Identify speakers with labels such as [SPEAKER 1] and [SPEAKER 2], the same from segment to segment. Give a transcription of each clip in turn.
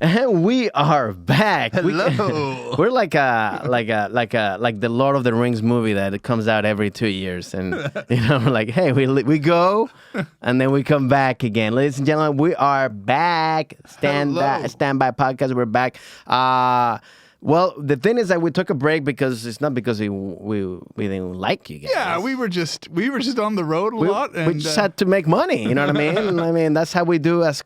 [SPEAKER 1] And we are back.
[SPEAKER 2] Hello.
[SPEAKER 1] We're like the Lord of the Rings movie that comes out every 2 years, and we're like, hey, we go, and then we come back again. Ladies and gentlemen, we are back. Standby podcast. We're back. Well, the thing is that we took a break because it's not because we didn't like you guys.
[SPEAKER 2] Yeah, we were just on the road a lot, and
[SPEAKER 1] we just had to make money. You know what I mean? I mean, that's how we do as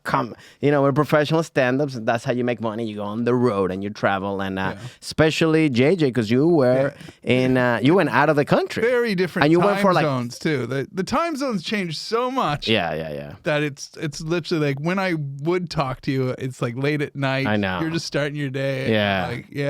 [SPEAKER 1] we're professional stand-ups. That's how you make money. You go on the road and you travel, and especially JJ, because you were you went out of the country.
[SPEAKER 2] Very different
[SPEAKER 1] and you
[SPEAKER 2] time
[SPEAKER 1] went for
[SPEAKER 2] zones too. The time zones changed so much.
[SPEAKER 1] Yeah.
[SPEAKER 2] That it's literally like when I would talk to you, it's like late at night.
[SPEAKER 1] I know.
[SPEAKER 2] You're just starting your day.
[SPEAKER 1] Yeah.
[SPEAKER 2] Yeah.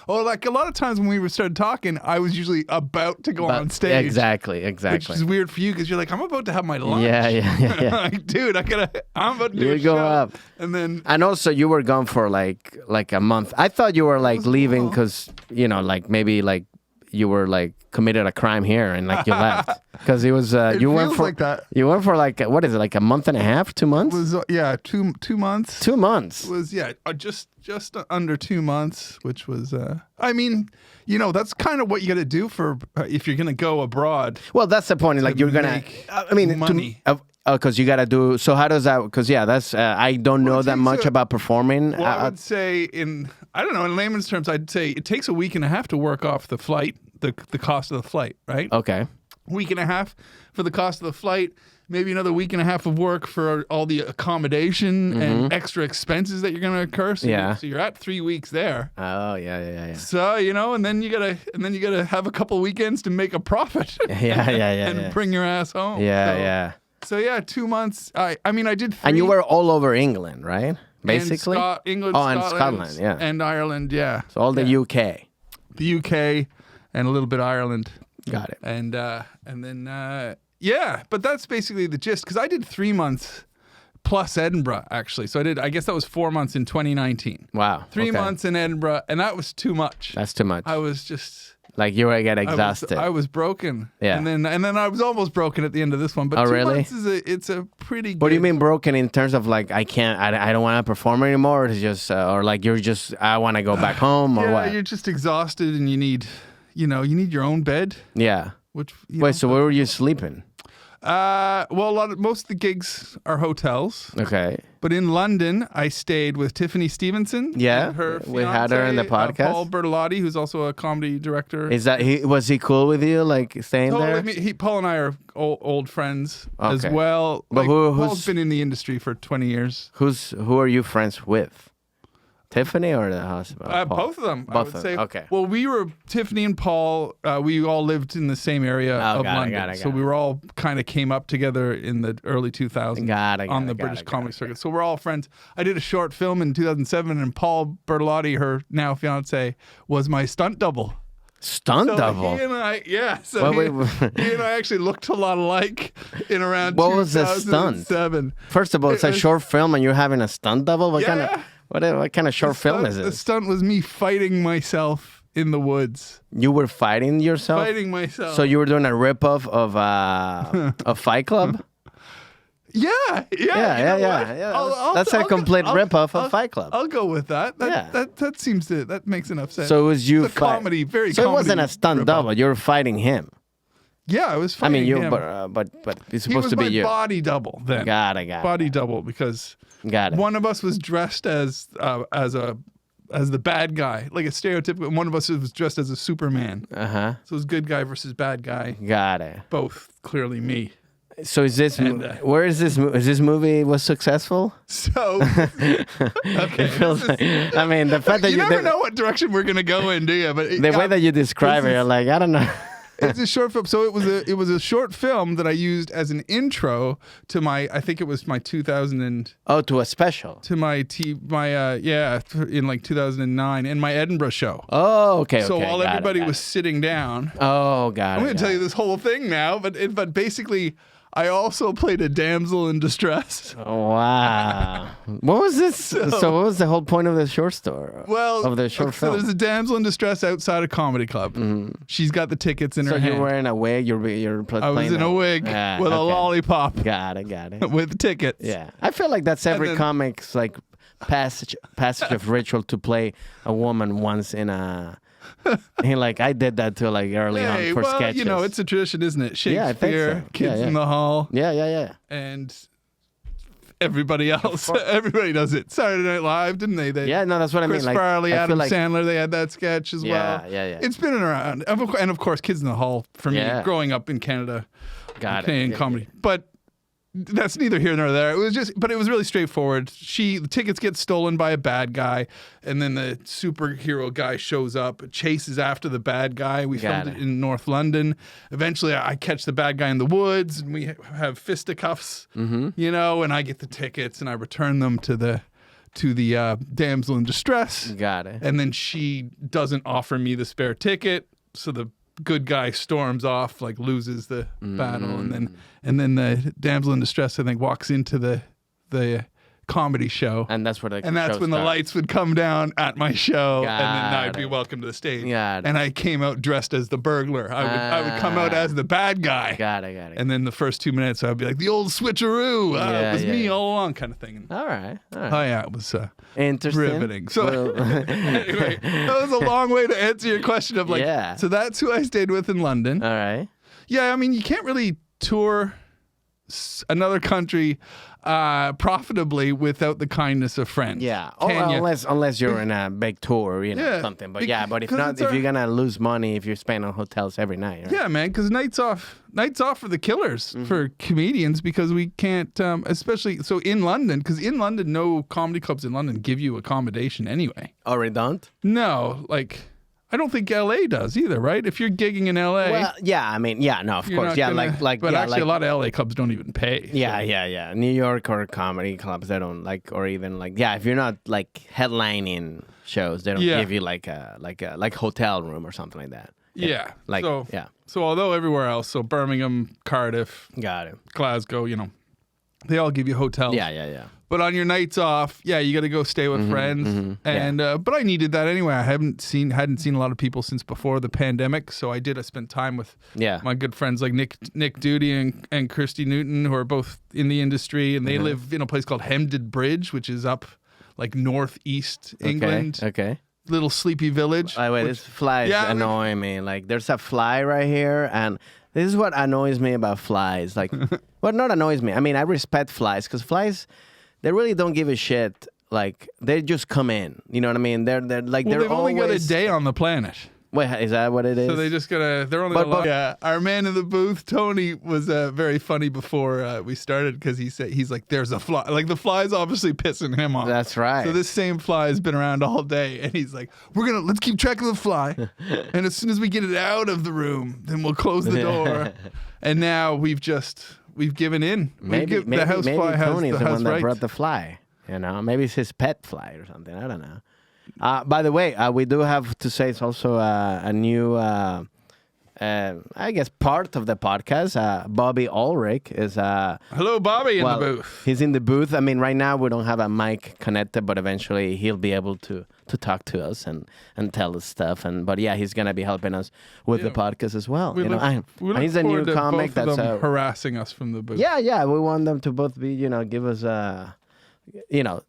[SPEAKER 2] Or like a lot of times when we started talking, I was usually about to go on stage.
[SPEAKER 1] Exactly.
[SPEAKER 2] Which is weird for you because you're like, I'm about to have my lunch.
[SPEAKER 1] Yeah.
[SPEAKER 2] Like, dude, I'm about to do a
[SPEAKER 1] go
[SPEAKER 2] show.
[SPEAKER 1] up.
[SPEAKER 2] And
[SPEAKER 1] also you were gone for like a month. I thought you were like leaving because, like maybe like you were like committed a crime here and like you left. Because it was you went
[SPEAKER 2] feels
[SPEAKER 1] for
[SPEAKER 2] like that.
[SPEAKER 1] You went for like what is it, like a month and a half, 2 months?
[SPEAKER 2] It was 2 months.
[SPEAKER 1] 2 months.
[SPEAKER 2] It was just under 2 months, which was I mean, that's kind of what you got to do for if you're gonna go abroad.
[SPEAKER 1] Well, that's the point. Like you're gonna,
[SPEAKER 2] money.
[SPEAKER 1] Because you gotta do. So how does that? Because that's I don't know that much about performing.
[SPEAKER 2] Well, I would say in layman's terms, I'd say it takes a week and a half to work off the flight, the cost of the flight, right?
[SPEAKER 1] Okay.
[SPEAKER 2] Week and a half for the cost of the flight, maybe another week and a half of work for all the accommodation and extra expenses that you're going to incur. So you're at 3 weeks there.
[SPEAKER 1] Oh yeah.
[SPEAKER 2] So and then you gotta have a couple weekends to make a profit. And bring your ass home. So 2 months. I did 3.
[SPEAKER 1] And you were all over England, right? Basically.
[SPEAKER 2] England,
[SPEAKER 1] and Scotland, yeah.
[SPEAKER 2] And Ireland, yeah.
[SPEAKER 1] So all the UK.
[SPEAKER 2] The UK and a little bit of Ireland.
[SPEAKER 1] Got it.
[SPEAKER 2] And then but that's basically the gist because I did 3 months plus Edinburgh actually. So I guess that was 4 months in 2019.
[SPEAKER 1] Wow.
[SPEAKER 2] 3 months in Edinburgh, and that was too much.
[SPEAKER 1] That's too much.
[SPEAKER 2] I was just
[SPEAKER 1] like you were getting exhausted.
[SPEAKER 2] I was broken.
[SPEAKER 1] Yeah.
[SPEAKER 2] And then I was almost broken at the end of this one. But 2 months it's a pretty good.
[SPEAKER 1] What do you mean broken in terms of like I don't want to perform anymore? Or it's just or like you're just I want to go back home or what?
[SPEAKER 2] You're just exhausted and you need your own bed.
[SPEAKER 1] Yeah.
[SPEAKER 2] Wait,
[SPEAKER 1] so where were you sleeping?
[SPEAKER 2] Most of the gigs are hotels.
[SPEAKER 1] Okay.
[SPEAKER 2] But in London, I stayed with Tiffany Stevenson.
[SPEAKER 1] Yeah,
[SPEAKER 2] and her
[SPEAKER 1] we had her in the podcast.
[SPEAKER 2] Paul Bertolotti, who's also a comedy director.
[SPEAKER 1] Was he cool with you, like staying there?
[SPEAKER 2] Paul and I are old friends as
[SPEAKER 1] Okay.
[SPEAKER 2] well.
[SPEAKER 1] But
[SPEAKER 2] Paul's been in the industry for 20 years.
[SPEAKER 1] Who are you friends with? Tiffany or the husband?
[SPEAKER 2] Both of them.
[SPEAKER 1] Both
[SPEAKER 2] I would
[SPEAKER 1] of them.
[SPEAKER 2] say.
[SPEAKER 1] Okay.
[SPEAKER 2] Well, we were Tiffany and Paul. We all lived in the same area of London,
[SPEAKER 1] got it.
[SPEAKER 2] So we were all kind of came up together in the early 2000s on the British comedy circuit. So we're all friends. I did a short film in 2007, and Paul Bertolotti, her now fiance, was my stunt double.
[SPEAKER 1] Stunt double.
[SPEAKER 2] He and I, he and I actually looked a lot alike in around 2007.
[SPEAKER 1] What was the stunt? First of all, it's a short film, and you're having a stunt double. What kind of short film is it?
[SPEAKER 2] The stunt was me fighting myself in the woods.
[SPEAKER 1] You were fighting yourself?
[SPEAKER 2] Fighting myself.
[SPEAKER 1] So you were doing a ripoff of Fight Club?
[SPEAKER 2] Yeah.
[SPEAKER 1] That's a complete ripoff of Fight Club.
[SPEAKER 2] I'll go with that. That makes enough sense.
[SPEAKER 1] So it was you
[SPEAKER 2] it's a comedy, very
[SPEAKER 1] So
[SPEAKER 2] comedy
[SPEAKER 1] it wasn't a stunt double. You were fighting him.
[SPEAKER 2] Yeah, I was fighting him.
[SPEAKER 1] But it's supposed to be you.
[SPEAKER 2] He was my body double then.
[SPEAKER 1] Got it.
[SPEAKER 2] Body double because one of us was dressed as the bad guy, like a stereotypical. One of us was dressed as a Superman. So it was good guy versus bad guy.
[SPEAKER 1] Got it.
[SPEAKER 2] Both clearly me.
[SPEAKER 1] So is this where is this? Is this movie was successful?
[SPEAKER 2] So
[SPEAKER 1] okay, I mean the fact that
[SPEAKER 2] you never know what direction we're gonna go in, do you? But
[SPEAKER 1] the way that you describe it, you're like I don't know.
[SPEAKER 2] It's a short film. So it was a short film that I used as an intro to I think it was my 2000
[SPEAKER 1] to a special.
[SPEAKER 2] To in like 2009 in my Edinburgh show.
[SPEAKER 1] Oh, okay.
[SPEAKER 2] So while everybody was sitting down.
[SPEAKER 1] Oh, got it.
[SPEAKER 2] I'm going to tell you this whole thing now, but basically I also played a damsel in distress.
[SPEAKER 1] Oh, wow. What was this? So what was the whole point of the short story?
[SPEAKER 2] Well,
[SPEAKER 1] of the short film?
[SPEAKER 2] So there's a damsel in distress outside a comedy club. Mm-hmm. She's got the tickets in her hand.
[SPEAKER 1] So you're wearing a wig? You're
[SPEAKER 2] I was in a wig with a lollipop.
[SPEAKER 1] Got it.
[SPEAKER 2] With tickets.
[SPEAKER 1] Yeah. I feel like that's every comic's like passage of ritual to play a woman once in a. And like I did that too, like early on for sketches.
[SPEAKER 2] You know, it's a tradition, isn't it? Shakespeare,
[SPEAKER 1] I think so.
[SPEAKER 2] Kids in the Hall.
[SPEAKER 1] Yeah.
[SPEAKER 2] And everybody else, everybody does it. Saturday Night Live, didn't they?
[SPEAKER 1] That's what I mean.
[SPEAKER 2] Chris Farley, Adam Sandler, they had that sketch as well.
[SPEAKER 1] Yeah.
[SPEAKER 2] It's been around, and of course, Kids in the Hall for me, growing up in Canada, playing comedy, but. That's neither here nor there. But it was really straightforward. The tickets get stolen by a bad guy, and then the superhero guy shows up, chases after the bad guy. We filmed it in North London. Eventually, I catch the bad guy in the woods, and we have fisticuffs, you know, and I get the tickets, and I return them to the damsel in distress.
[SPEAKER 1] Got it.
[SPEAKER 2] And then she doesn't offer me the spare ticket, so the good guy storms off, like loses the battle, and then the damsel in distress, I think, walks into the comedy show,
[SPEAKER 1] and that's where
[SPEAKER 2] the lights would come down at my show, and then I'd be welcome to the stage. And I came out dressed as the burglar. I would come out as the bad guy.
[SPEAKER 1] Got it.
[SPEAKER 2] And then the first 2 minutes, I'd be like, the old switcheroo. It was me all along, kind of thing.
[SPEAKER 1] All right.
[SPEAKER 2] Oh yeah, it was
[SPEAKER 1] interesting,
[SPEAKER 2] riveting. So anyway, that was a long way to answer your question of like, so that's who I stayed with in London.
[SPEAKER 1] All right.
[SPEAKER 2] Yeah, I mean, you can't really tour another country profitably without the kindness of friends.
[SPEAKER 1] Yeah, unless you're in a big tour, you know, something. But but if not, if you're gonna lose money if you're spending on hotels every night. Right?
[SPEAKER 2] Yeah, man, because nights off for the killers for comedians, because we can't, especially so in London, because in London, no comedy clubs in London give you accommodation anyway.
[SPEAKER 1] Oh, they don't?
[SPEAKER 2] No, like. I don't think LA does either, right? If you're gigging in LA.
[SPEAKER 1] Well, yeah, I mean, no, of course. Yeah,
[SPEAKER 2] but actually a lot of LA clubs don't even pay.
[SPEAKER 1] Yeah. New York or comedy clubs, they don't or even if you're not like headlining shows, they don't give you like a hotel room or something like that.
[SPEAKER 2] Yeah.
[SPEAKER 1] So
[SPEAKER 2] although everywhere else, so Birmingham, Cardiff,
[SPEAKER 1] got it,
[SPEAKER 2] Glasgow, you know, they all give you hotels.
[SPEAKER 1] Yeah.
[SPEAKER 2] But on your nights off, you got to go stay with friends, and but I needed that anyway. I hadn't seen a lot of people since before the pandemic, so I spent time with my good friends like Nick Duty and Christy Newton, who are both in the industry, and they live in a place called Hemded Bridge, which is up like northeast England.
[SPEAKER 1] Okay.
[SPEAKER 2] Little sleepy village.
[SPEAKER 1] By the way, this flies annoy me. Like, there's a fly right here, and this is what annoys me about flies. Like, what not annoys me? I mean, I respect flies because flies. They really don't give a shit. Like, they just come in. You know what I mean? They've
[SPEAKER 2] only got a day on the planet.
[SPEAKER 1] Wait, is that what it is?
[SPEAKER 2] So they just they're only our man in the booth, Tony, was very funny before we started, because he's like, there's a fly. Like, the fly's obviously pissing him off.
[SPEAKER 1] That's right.
[SPEAKER 2] So this same fly has been around all day, and he's like, let's keep track of the fly. And as soon as we get it out of the room, then we'll close the door. And now we've given in.
[SPEAKER 1] Maybe
[SPEAKER 2] the housefly has
[SPEAKER 1] Tony's the one that
[SPEAKER 2] right.
[SPEAKER 1] brought the fly. You know, maybe it's his pet fly or something. I don't know. By the way, we do have to say it's also a new, I guess, part of the podcast. Bobby Ulrich is.
[SPEAKER 2] Hello, Bobby in the booth.
[SPEAKER 1] He's in the booth. I mean, right now we don't have a mic connected, but eventually he'll be able to talk to us and tell us stuff. But he's gonna be helping us with the podcast as well.
[SPEAKER 2] He's
[SPEAKER 1] a new comic
[SPEAKER 2] that's harassing us from the booth.
[SPEAKER 1] Yeah. We want them to both be, give us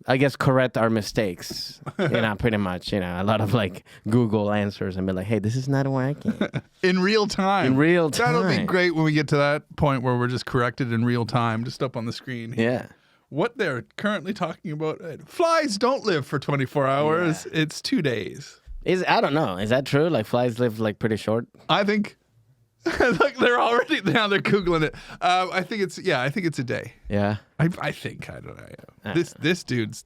[SPEAKER 1] I guess correct our mistakes, pretty much, a lot of like Google answers and be like, hey, this is not working.
[SPEAKER 2] In real time. That'll be great when we get to that point where we're just corrected in real time, just up on the screen.
[SPEAKER 1] Yeah.
[SPEAKER 2] What they're currently talking about, flies don't live for 24 hours. Yeah. It's 2 days.
[SPEAKER 1] I don't know. Is that true? Like, flies live like pretty short?
[SPEAKER 2] I think. Look, they're Googling it. I think it's a day.
[SPEAKER 1] Yeah.
[SPEAKER 2] I don't know. This dude's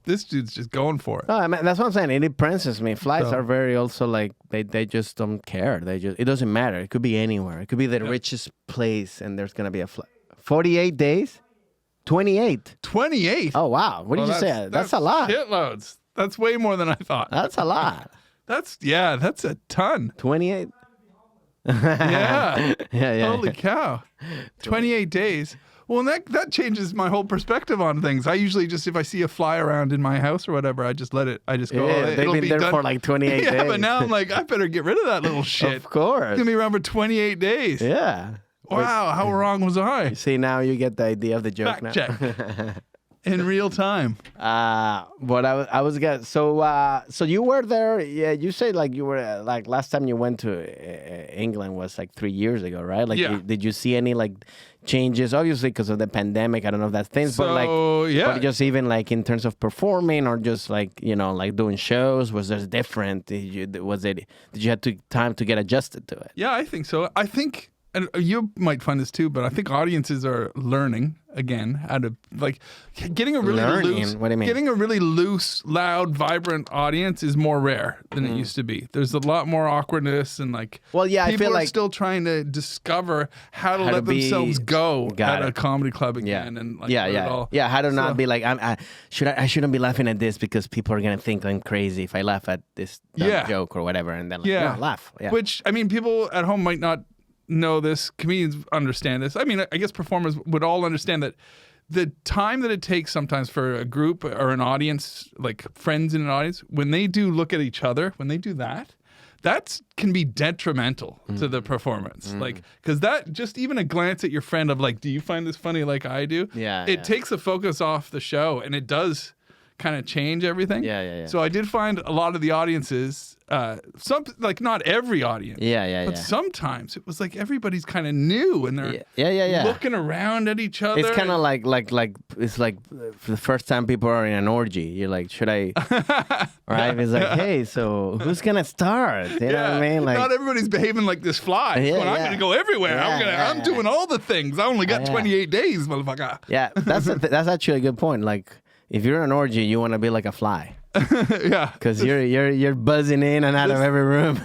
[SPEAKER 2] just going for it.
[SPEAKER 1] No, I mean, that's what I'm saying. It impresses me. Flies are very also like they just don't care. It doesn't matter. It could be anywhere. It could be the richest place, and there's gonna be a fly. 48 days. 28.
[SPEAKER 2] 28.
[SPEAKER 1] Oh wow! What did you say? That's a lot.
[SPEAKER 2] Shitloads. That's way more than I thought.
[SPEAKER 1] That's a lot.
[SPEAKER 2] That's a ton.
[SPEAKER 1] 28.
[SPEAKER 2] Yeah.
[SPEAKER 1] Yeah.
[SPEAKER 2] Holy cow. 28 days. Well, that changes my whole perspective on things. I usually just, if I see a fly around in my house or whatever, I just go,
[SPEAKER 1] they've been there for like 28 days.
[SPEAKER 2] Yeah, but now I'm like, I better get rid of that little shit.
[SPEAKER 1] Of course.
[SPEAKER 2] It's going to be around for 28 days.
[SPEAKER 1] Yeah.
[SPEAKER 2] Wow, how wrong was I?
[SPEAKER 1] See, now you get the idea of the joke.
[SPEAKER 2] Fact check. in real time.
[SPEAKER 1] What I was gonna. So you were there. Yeah, you said like you were like last time you went to England was like 3 years ago, right? Like, did you see any like changes? Obviously, because of the pandemic. I don't know if that's things, but like, but just even like in terms of performing or just like like doing shows, was there different? Did you have time to get adjusted to it?
[SPEAKER 2] Yeah, I think so. I think. And you might find this too, but I think audiences are learning again how to like getting a really loose.
[SPEAKER 1] What do you mean?
[SPEAKER 2] Getting a really loose, loud, vibrant audience is more rare than it used to be. There's a lot more awkwardness and like.
[SPEAKER 1] Well, yeah,
[SPEAKER 2] people
[SPEAKER 1] I feel
[SPEAKER 2] are
[SPEAKER 1] like
[SPEAKER 2] still trying to discover how to let themselves go at a comedy club again, and like
[SPEAKER 1] how to not be like I shouldn't be laughing at this because people are gonna think I'm crazy if I laugh at this dumb joke or whatever, and then like no, laugh. Yeah.
[SPEAKER 2] Which I mean, people at home might not know this. Comedians understand this. I mean, I guess performers would all understand that the time that it takes sometimes for a group or an audience, like friends in an audience, when they do look at each other, when they do that can be detrimental to the performance. Like, because that just even a glance at your friend of like, do you find this funny like I do? It takes the focus off the show, and it does kind of change everything. So I did find a lot of the audiences, some like not every audience. But sometimes it was like everybody's kind of new and they're looking around at each other.
[SPEAKER 1] It's kind of like it's like for the first time people are in an orgy. You're like, should I? Right? It's like, hey, so who's gonna start? You know what I mean? Like,
[SPEAKER 2] not everybody's behaving like this fly. I'm gonna go everywhere. I'm doing all the things. I only got 28 days, motherfucker.
[SPEAKER 1] Yeah, that's actually a good point. Like, if you're in an orgy, you want to be like a fly. Because you're buzzing in and out of every room.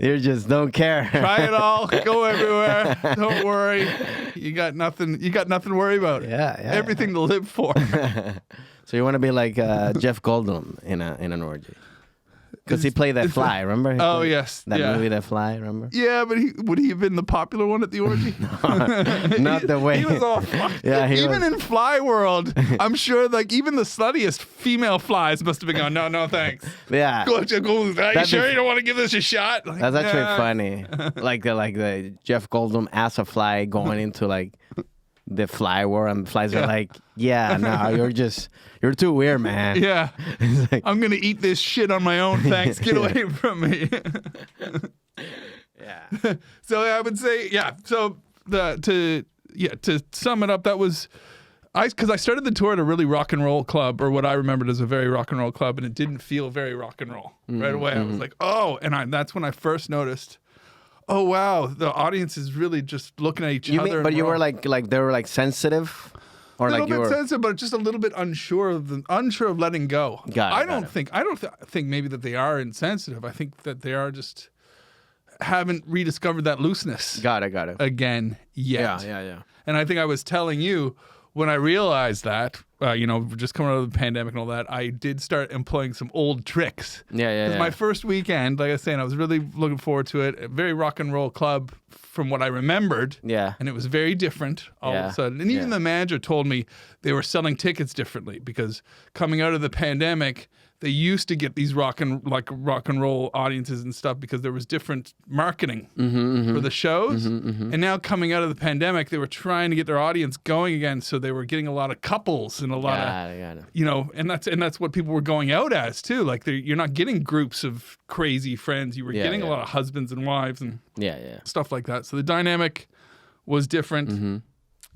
[SPEAKER 1] You just don't care.
[SPEAKER 2] Try it all. Go everywhere. Don't worry. You got nothing to worry about. Everything to live for.
[SPEAKER 1] So you want to be like Jeff Goldblum in an orgy. Because he played that fly, remember?
[SPEAKER 2] Yes.
[SPEAKER 1] That movie, That Fly, remember?
[SPEAKER 2] Yeah, but would he have been the popular one at the orgy?
[SPEAKER 1] Not the way.
[SPEAKER 2] He was all fucked. Even in Fly World, I'm sure like even the sluttiest female flies must have been going, no, thanks.
[SPEAKER 1] Yeah.
[SPEAKER 2] Are you sure you don't want to give this a shot? Like,
[SPEAKER 1] that's actually funny. like the Jeff Goldblum as a fly going into like the fly world, and flies are like, you're too weird, man.
[SPEAKER 2] Yeah. Like, I'm going to eat this shit on my own, thanks. Get away from me. So I would say, so to sum it up, that was, because I started the tour at a really rock and roll club, or what I remembered as a very rock and roll club, and it didn't feel very rock and roll. Right away, I was like, that's when I first noticed, oh, wow, the audience is really just looking at each other.
[SPEAKER 1] But you were like they were like sensitive? Or
[SPEAKER 2] a little bit sensitive, but just a little bit unsure of letting go. I don't think maybe that they are insensitive. I think that they are just haven't rediscovered that looseness.
[SPEAKER 1] Got it.
[SPEAKER 2] Again yet.
[SPEAKER 1] Yeah.
[SPEAKER 2] And I think I was telling you when I realized that, just coming out of the pandemic and all that, I did start employing some old tricks. Because my first weekend, like I was saying, I was really looking forward to it. A very rock and roll club from what I remembered.
[SPEAKER 1] Yeah.
[SPEAKER 2] And it was very different all of a sudden. And even the manager told me they were selling tickets differently because coming out of the pandemic, they used to get these rock and roll audiences and stuff because there was different marketing for the shows. And now coming out of the pandemic, they were trying to get their audience going again. So they were getting a lot of couples and a lot of, and that's what people were going out as too. Like you're not getting groups of crazy friends. You were getting a lot of husbands and wives and stuff like that. So the dynamic was different.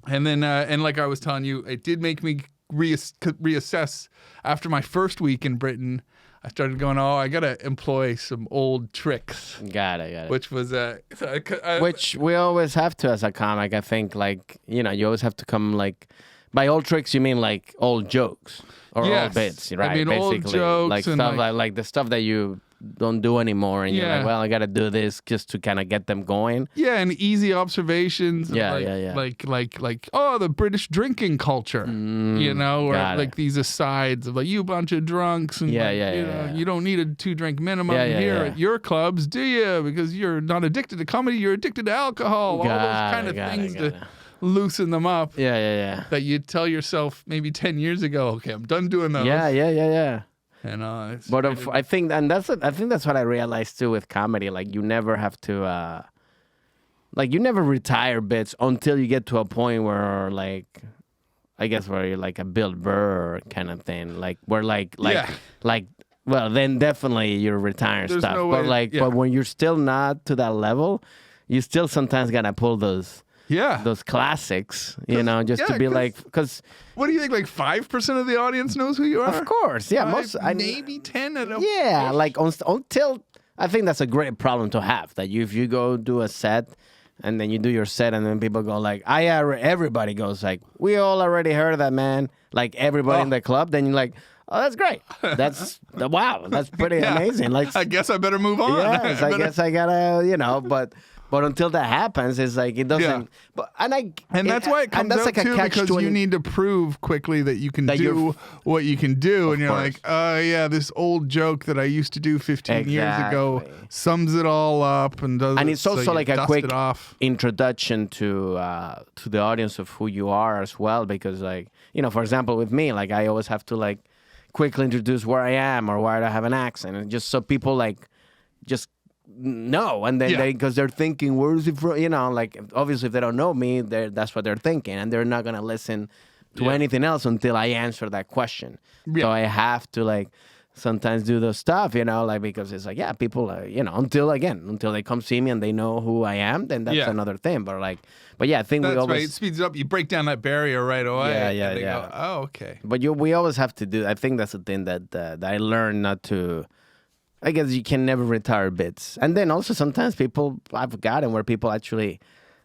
[SPEAKER 2] And then, and like I was telling you, it did make me reassess after my first week in Britain. I started going, I gotta employ some old tricks.
[SPEAKER 1] Got it.
[SPEAKER 2] Which was
[SPEAKER 1] which we always have to as a comic. I think like you always have to come like by old tricks. You mean like old jokes or old bits, right?
[SPEAKER 2] I mean,
[SPEAKER 1] basically
[SPEAKER 2] old jokes
[SPEAKER 1] like
[SPEAKER 2] and
[SPEAKER 1] stuff like the stuff that you don't do anymore, and you're like, well, I gotta do this just to kind of get them going.
[SPEAKER 2] Yeah, and easy observations. Like the British drinking culture, or like these asides of like you bunch of drunks, and you don't need a 2-drink minimum here at your clubs, do you? Because you're not addicted to comedy, you're addicted to alcohol. All those kind of things to loosen them up. That you tell yourself maybe 10 years ago, okay, I'm done doing those.
[SPEAKER 1] Yeah.
[SPEAKER 2] And
[SPEAKER 1] I think that's what I realized too with comedy. Like you never have to, you never retire bits until you get to a point where like I guess where you're like a Bill Burr kind of thing, like where like
[SPEAKER 2] Yeah.
[SPEAKER 1] well, then definitely you're retiring
[SPEAKER 2] There's
[SPEAKER 1] stuff.
[SPEAKER 2] no
[SPEAKER 1] but
[SPEAKER 2] way- yeah.
[SPEAKER 1] but when you're still not to that level, you still sometimes gotta pull those classics, you know, just to be like, because
[SPEAKER 2] What do you think? Like 5% of the audience knows who you are?
[SPEAKER 1] of course, yeah,
[SPEAKER 2] Maybe 10 at a
[SPEAKER 1] yeah, like until I think that's a great problem to have. That if you go do a set and then you do your set and then people go like, everybody goes like, we all already heard that, man. Like everybody in the club, then you're like, oh, that's great. That's wow, that's pretty amazing. Like
[SPEAKER 2] I guess I better move on.
[SPEAKER 1] yes, I guess I gotta, you know, but until that happens, it's like it doesn't.
[SPEAKER 2] Yeah.
[SPEAKER 1] But
[SPEAKER 2] And that's why it comes out
[SPEAKER 1] like
[SPEAKER 2] too, because you need to prove quickly that you can do what you can do, and you're
[SPEAKER 1] course.
[SPEAKER 2] like, oh yeah, this old joke that I used to do 15 years ago
[SPEAKER 1] Exactly.
[SPEAKER 2] sums it all up and does.
[SPEAKER 1] And
[SPEAKER 2] it
[SPEAKER 1] it's
[SPEAKER 2] so
[SPEAKER 1] also
[SPEAKER 2] you
[SPEAKER 1] like a
[SPEAKER 2] dust
[SPEAKER 1] quick
[SPEAKER 2] it off.
[SPEAKER 1] introduction to the audience of who you are as well, because like, you know, for example, with me, like I always have to like quickly introduce where I am or why I have an accent, and just so people like just know, and then because they're thinking, where is it from? You know, like obviously if they don't know me, that's what they're thinking, and they're not gonna listen to anything else until I answer that question. So I have to like sometimes do those stuff, you know, like because it's like people, you know, until they come see me and they know who I am, then that's another thing. But I think
[SPEAKER 2] That's
[SPEAKER 1] we always
[SPEAKER 2] right. It speeds it up. You break down that barrier right away.
[SPEAKER 1] Yeah,
[SPEAKER 2] and they
[SPEAKER 1] yeah.
[SPEAKER 2] go, oh, okay.
[SPEAKER 1] But we always have to do. I think that's the thing that I learned not to. I guess you can never retire bits, and then also sometimes I've forgotten where people actually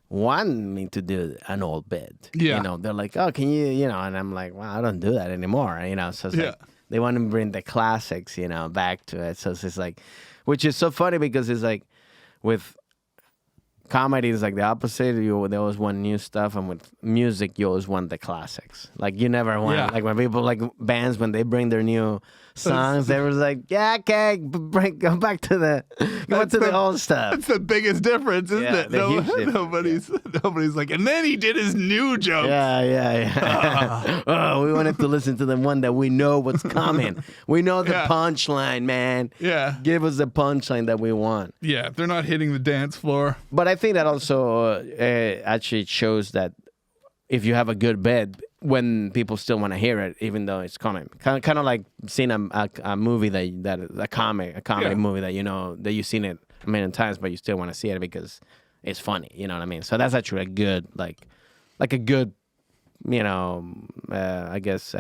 [SPEAKER 1] want me to do an old bit.
[SPEAKER 2] Yeah.
[SPEAKER 1] You know, they're like, oh, can you, you know, and I'm like, well, I don't do that anymore. You know, so it's like they want to bring the classics, you know, back to it. So it's like, which is so funny because it's like with comedy is like the opposite. They always want new stuff, and with music, you always want the classics. Like you never want like when people like bands when they bring their new songs, they was like, okay, go back to the old stuff.
[SPEAKER 2] That's the biggest difference, isn't it?
[SPEAKER 1] huge difference,
[SPEAKER 2] Nobody's like, and then he did his new jokes.
[SPEAKER 1] Yeah. Oh, we wanted to listen to the one that we know what's coming. We know the punchline, man.
[SPEAKER 2] Yeah.
[SPEAKER 1] Give us the punchline that we want.
[SPEAKER 2] Yeah, they're not hitting the dance floor.
[SPEAKER 1] But I think that also actually shows that if you have a good bit, when people still want to hear it, even though it's coming, kind of like seeing a movie that a comedy movie that you know that you've seen it a million times, but you still want to see it because it's funny. You know what I mean? So that's actually a good like a good, you know, I guess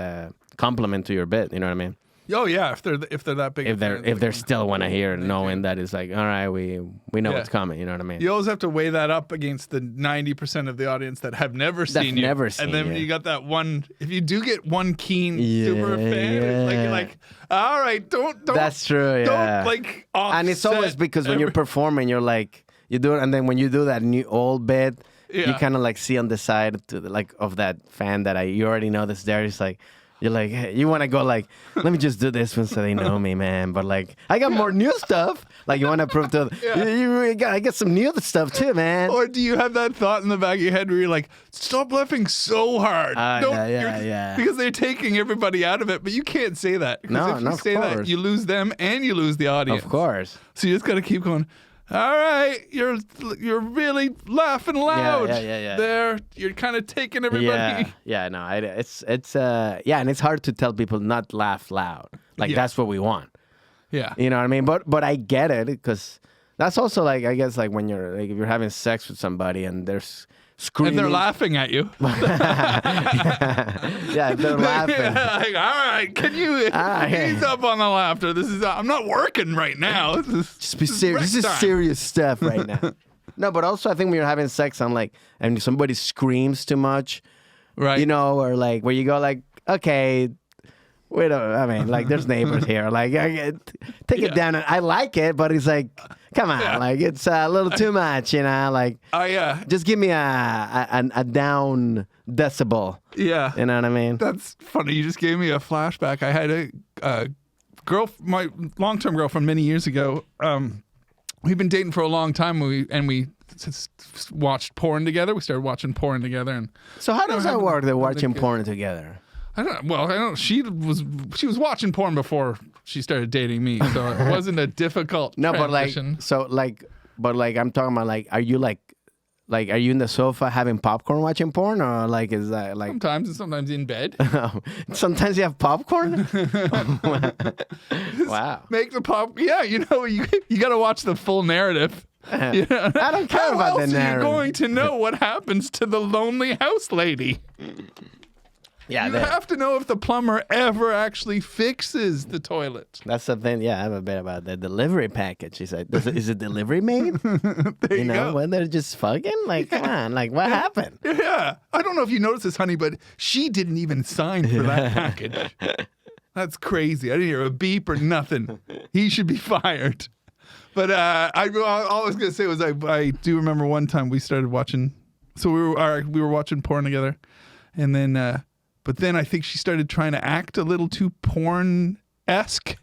[SPEAKER 1] compliment to your bit. You know what I mean?
[SPEAKER 2] Oh yeah, if they're that big.
[SPEAKER 1] If they still want to hear it, knowing that it's like, all right, we know what's coming. You know what I mean?
[SPEAKER 2] You always have to weigh that up against the 90% of the audience that have never seen you. And then you got that one. If you do get one keen super fan, you're like, all right, don't.
[SPEAKER 1] That's true.
[SPEAKER 2] Don't like.
[SPEAKER 1] And it's always because when you're performing, you're like you do it, and then when you do that new old bit, you kind of like see on the side of that fan that you already know that's there. It's like. You're like, hey, you want to go like, let me just do this one so they know me, man. But like, I got more new stuff. Like, you want to prove to I got some new stuff too, man.
[SPEAKER 2] Or do you have that thought in the back of your head where you're like, stop laughing so hard? Because they're taking everybody out of it, but you can't say that. Because if you say that, you lose them and you lose the audience.
[SPEAKER 1] Of course.
[SPEAKER 2] So you just got to keep going. All right, you're really laughing loud.
[SPEAKER 1] Yeah.
[SPEAKER 2] There, you're kind of taking everybody.
[SPEAKER 1] No, it's and it's hard to tell people not laugh loud. Like that's what we want.
[SPEAKER 2] Yeah,
[SPEAKER 1] you know what I mean. But I get it because that's also like I guess like when you're like if you're having sex with somebody and there's screaming.
[SPEAKER 2] And they're laughing at you.
[SPEAKER 1] Yeah, they're laughing.
[SPEAKER 2] Like, all right, can you ease up on the laughter? I'm not working right now.
[SPEAKER 1] Just be serious. This is serious stuff right now. No, but also I think when you're having sex, and somebody screams too much,
[SPEAKER 2] right?
[SPEAKER 1] You know, or like where you go like, okay. Like there's neighbors here. Like, take it down. I like it, but it's like, come on, like it's a little too much, you know. Like, just give me a down decibel.
[SPEAKER 2] Yeah,
[SPEAKER 1] you know what I mean.
[SPEAKER 2] That's funny. You just gave me a flashback. I had a girl, my long-term girlfriend, many years ago. We've been dating for a long time. We watched porn together. We started watching porn together, and
[SPEAKER 1] so how does that work? They're watching porn together.
[SPEAKER 2] I don't. She was watching porn before she started dating me, so it wasn't a difficult transition.
[SPEAKER 1] But I'm talking about like, are you like Like, are you in the sofa having popcorn watching porn, or like is that like
[SPEAKER 2] sometimes and sometimes in bed?
[SPEAKER 1] Sometimes you have popcorn. Wow.
[SPEAKER 2] Make the pop. Yeah, you got to watch the full narrative.
[SPEAKER 1] I don't care about the narrative.
[SPEAKER 2] How else are you going to know what happens to the lonely house lady?
[SPEAKER 1] Yeah,
[SPEAKER 2] you have to know if the plumber ever actually fixes the toilet.
[SPEAKER 1] That's the thing. Yeah, I have a bit about the delivery package. He's like, is it delivery made?
[SPEAKER 2] There you go.
[SPEAKER 1] When they're just fucking? Like, come on. Like, what happened?
[SPEAKER 2] Yeah. I don't know if you noticed this, honey, but she didn't even sign for that package. That's crazy. I didn't hear a beep or nothing. He should be fired. But all I was going to say was I do remember one time we started watching. So we were watching porn together. And then... But then I think she started trying to act a little too porn-esque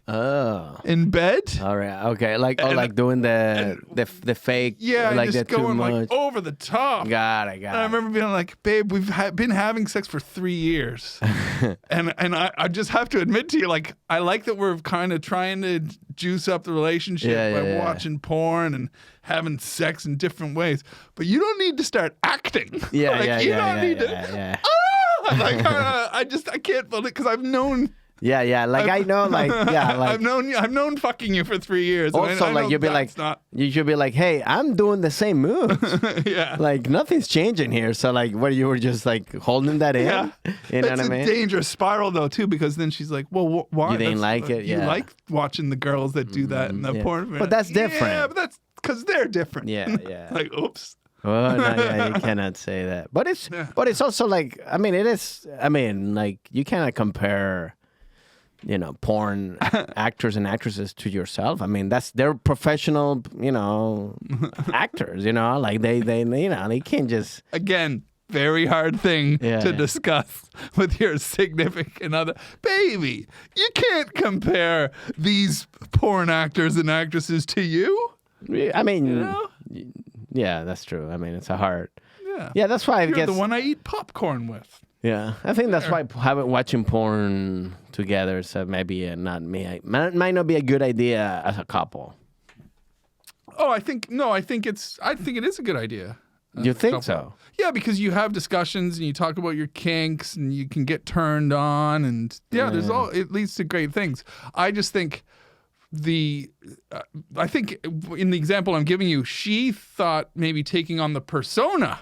[SPEAKER 2] in bed.
[SPEAKER 1] All right. Okay. Like doing the fake.
[SPEAKER 2] Yeah,
[SPEAKER 1] like
[SPEAKER 2] just going like over the top.
[SPEAKER 1] Got it.
[SPEAKER 2] I remember being like, babe, we've been having sex for 3 years. and I just have to admit to you, like, I like that we're kind of trying to juice up the relationship by watching porn and having sex in different ways. But you don't need to start acting.
[SPEAKER 1] Yeah,
[SPEAKER 2] like,
[SPEAKER 1] you
[SPEAKER 2] don't need to. Like I can't believe it because I've known.
[SPEAKER 1] Yeah. Like I know, like yeah, like
[SPEAKER 2] I've known fucking you for 3 years.
[SPEAKER 1] Also,
[SPEAKER 2] I
[SPEAKER 1] like you should be like, hey, I'm doing the same moves.
[SPEAKER 2] Yeah.
[SPEAKER 1] Like nothing's changing here. So like, what you were just like holding that in.
[SPEAKER 2] Yeah.
[SPEAKER 1] You know what I mean?
[SPEAKER 2] It's a dangerous spiral though too, because then she's like, well, why?
[SPEAKER 1] You didn't like it.
[SPEAKER 2] You like watching the girls that do that in the porn.
[SPEAKER 1] But that's different.
[SPEAKER 2] Yeah, but that's because they're different.
[SPEAKER 1] Yeah.
[SPEAKER 2] Like, oops.
[SPEAKER 1] Well, no, you cannot say that. But it's also like, I mean, like you cannot compare, porn actors and actresses to yourself. I mean, they're professional, actors, like they can't just.
[SPEAKER 2] Again, very hard thing to discuss with your significant other. Baby, you can't compare these porn actors and actresses to you.
[SPEAKER 1] I mean, yeah, that's true. I mean, it's a hard.
[SPEAKER 2] Yeah.
[SPEAKER 1] Yeah, that's why I
[SPEAKER 2] You're
[SPEAKER 1] guess.
[SPEAKER 2] the one I eat popcorn with.
[SPEAKER 1] Yeah, I think that's why watching porn together is maybe might not be a good idea as a couple.
[SPEAKER 2] Oh, I think it is a good idea.
[SPEAKER 1] You think so?
[SPEAKER 2] Yeah, because you have discussions and you talk about your kinks and you can get turned on and it leads to great things. I just think I think in the example I'm giving you, she thought maybe taking on the persona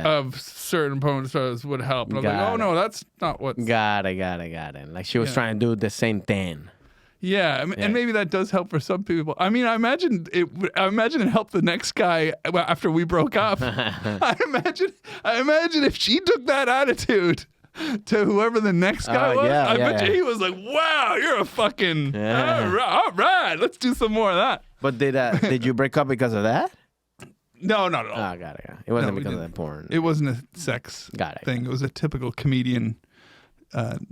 [SPEAKER 2] of certain porn stars would help. And I was like, oh no, that's not what.
[SPEAKER 1] Got it. Like she was trying to do the same thing.
[SPEAKER 2] Yeah, and maybe that does help for some people. I mean, I imagine it helped the next guy after we broke up. I imagine if she took that attitude to whoever the next guy was, I bet you he was like, wow, you're a fucking, all right, let's do some more of that.
[SPEAKER 1] But did you break up because of that?
[SPEAKER 2] No, not at all.
[SPEAKER 1] Oh, got it. It wasn't because of the porn.
[SPEAKER 2] It wasn't a sex thing. It was a typical comedian,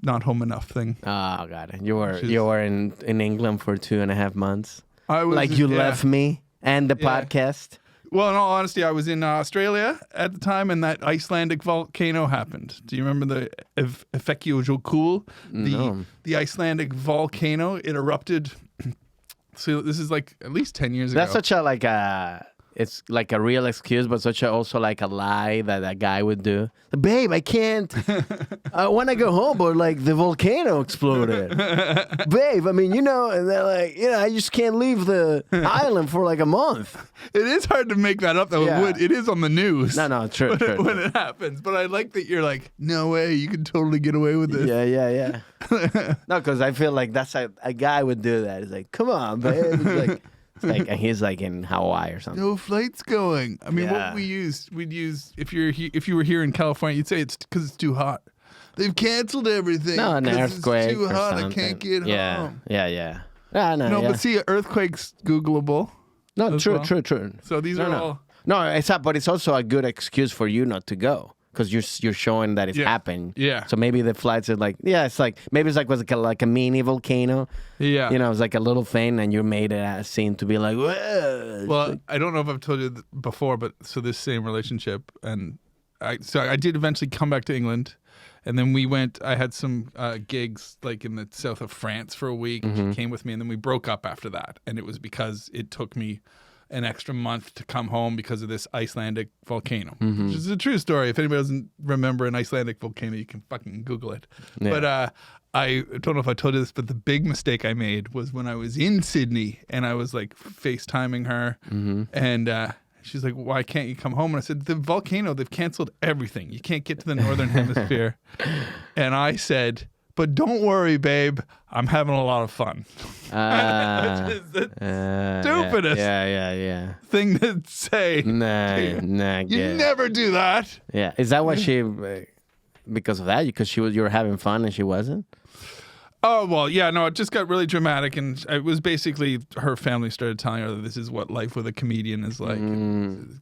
[SPEAKER 2] not home enough thing.
[SPEAKER 1] Oh, got it. You were in England for 2.5 months.
[SPEAKER 2] I was
[SPEAKER 1] like you left me and the podcast.
[SPEAKER 2] Well, in all honesty, I was in Australia at the time, and that Icelandic volcano happened. Do you remember the Eyjafjallajökull? The Icelandic volcano. It erupted. So this is like at least 10 years ago.
[SPEAKER 1] That's such a it's like a real excuse, but also like a lie that guy would do. Babe, I can't. I want to go home, but like the volcano exploded. Babe, I mean, and they're like, I just can't leave the island for like a month.
[SPEAKER 2] It is hard to make that up, though.
[SPEAKER 1] Yeah.
[SPEAKER 2] It is on the news.
[SPEAKER 1] No, true.
[SPEAKER 2] When it happens. But I like that you're like, no way, you can totally get away with this.
[SPEAKER 1] Yeah. No, because I feel like that's a guy would do that. He's like, come on, babe. And he's like in Hawaii or something.
[SPEAKER 2] No flights going. I mean, what we'd use if you were here in California, you'd say it's because it's too hot. They've canceled everything.
[SPEAKER 1] No, an earthquake.
[SPEAKER 2] It's too hot.
[SPEAKER 1] Or something.
[SPEAKER 2] I can't get home.
[SPEAKER 1] Yeah.
[SPEAKER 2] But see, earthquake's Googleable.
[SPEAKER 1] No, true.
[SPEAKER 2] So these are all.
[SPEAKER 1] No, but it's also a good excuse for you not to go. Because you're showing that it's happened.
[SPEAKER 2] Yeah.
[SPEAKER 1] So maybe the flights are like, it's like, maybe it's like a mini volcano.
[SPEAKER 2] Yeah.
[SPEAKER 1] It's like a little thing and you made it seem to be like, whoa.
[SPEAKER 2] Well, I don't know if I've told you before, but so this same relationship. And I did eventually come back to England. And then I had some gigs like in the south of France for a week.
[SPEAKER 1] Mm-hmm.
[SPEAKER 2] She came with me and then we broke up after that. And it was because it took me an extra month to come home because of this Icelandic volcano, which is a true story. If anybody doesn't remember an Icelandic volcano, you can fucking Google it. Yeah. But I don't know if I told you this, but the big mistake I made was when I was in Sydney and I was like FaceTiming her and she's like, why can't you come home? And I said, the volcano, they've canceled everything. You can't get to the northern hemisphere. And I said, but don't worry, babe. I'm having a lot of fun. Which is the stupidest thing to say. You never do that.
[SPEAKER 1] Yeah. Is that what she, because of that? Because you were having fun and she wasn't?
[SPEAKER 2] Oh, well, yeah, no, it just got really dramatic. And it was basically her family started telling her that this is what life with a comedian is like.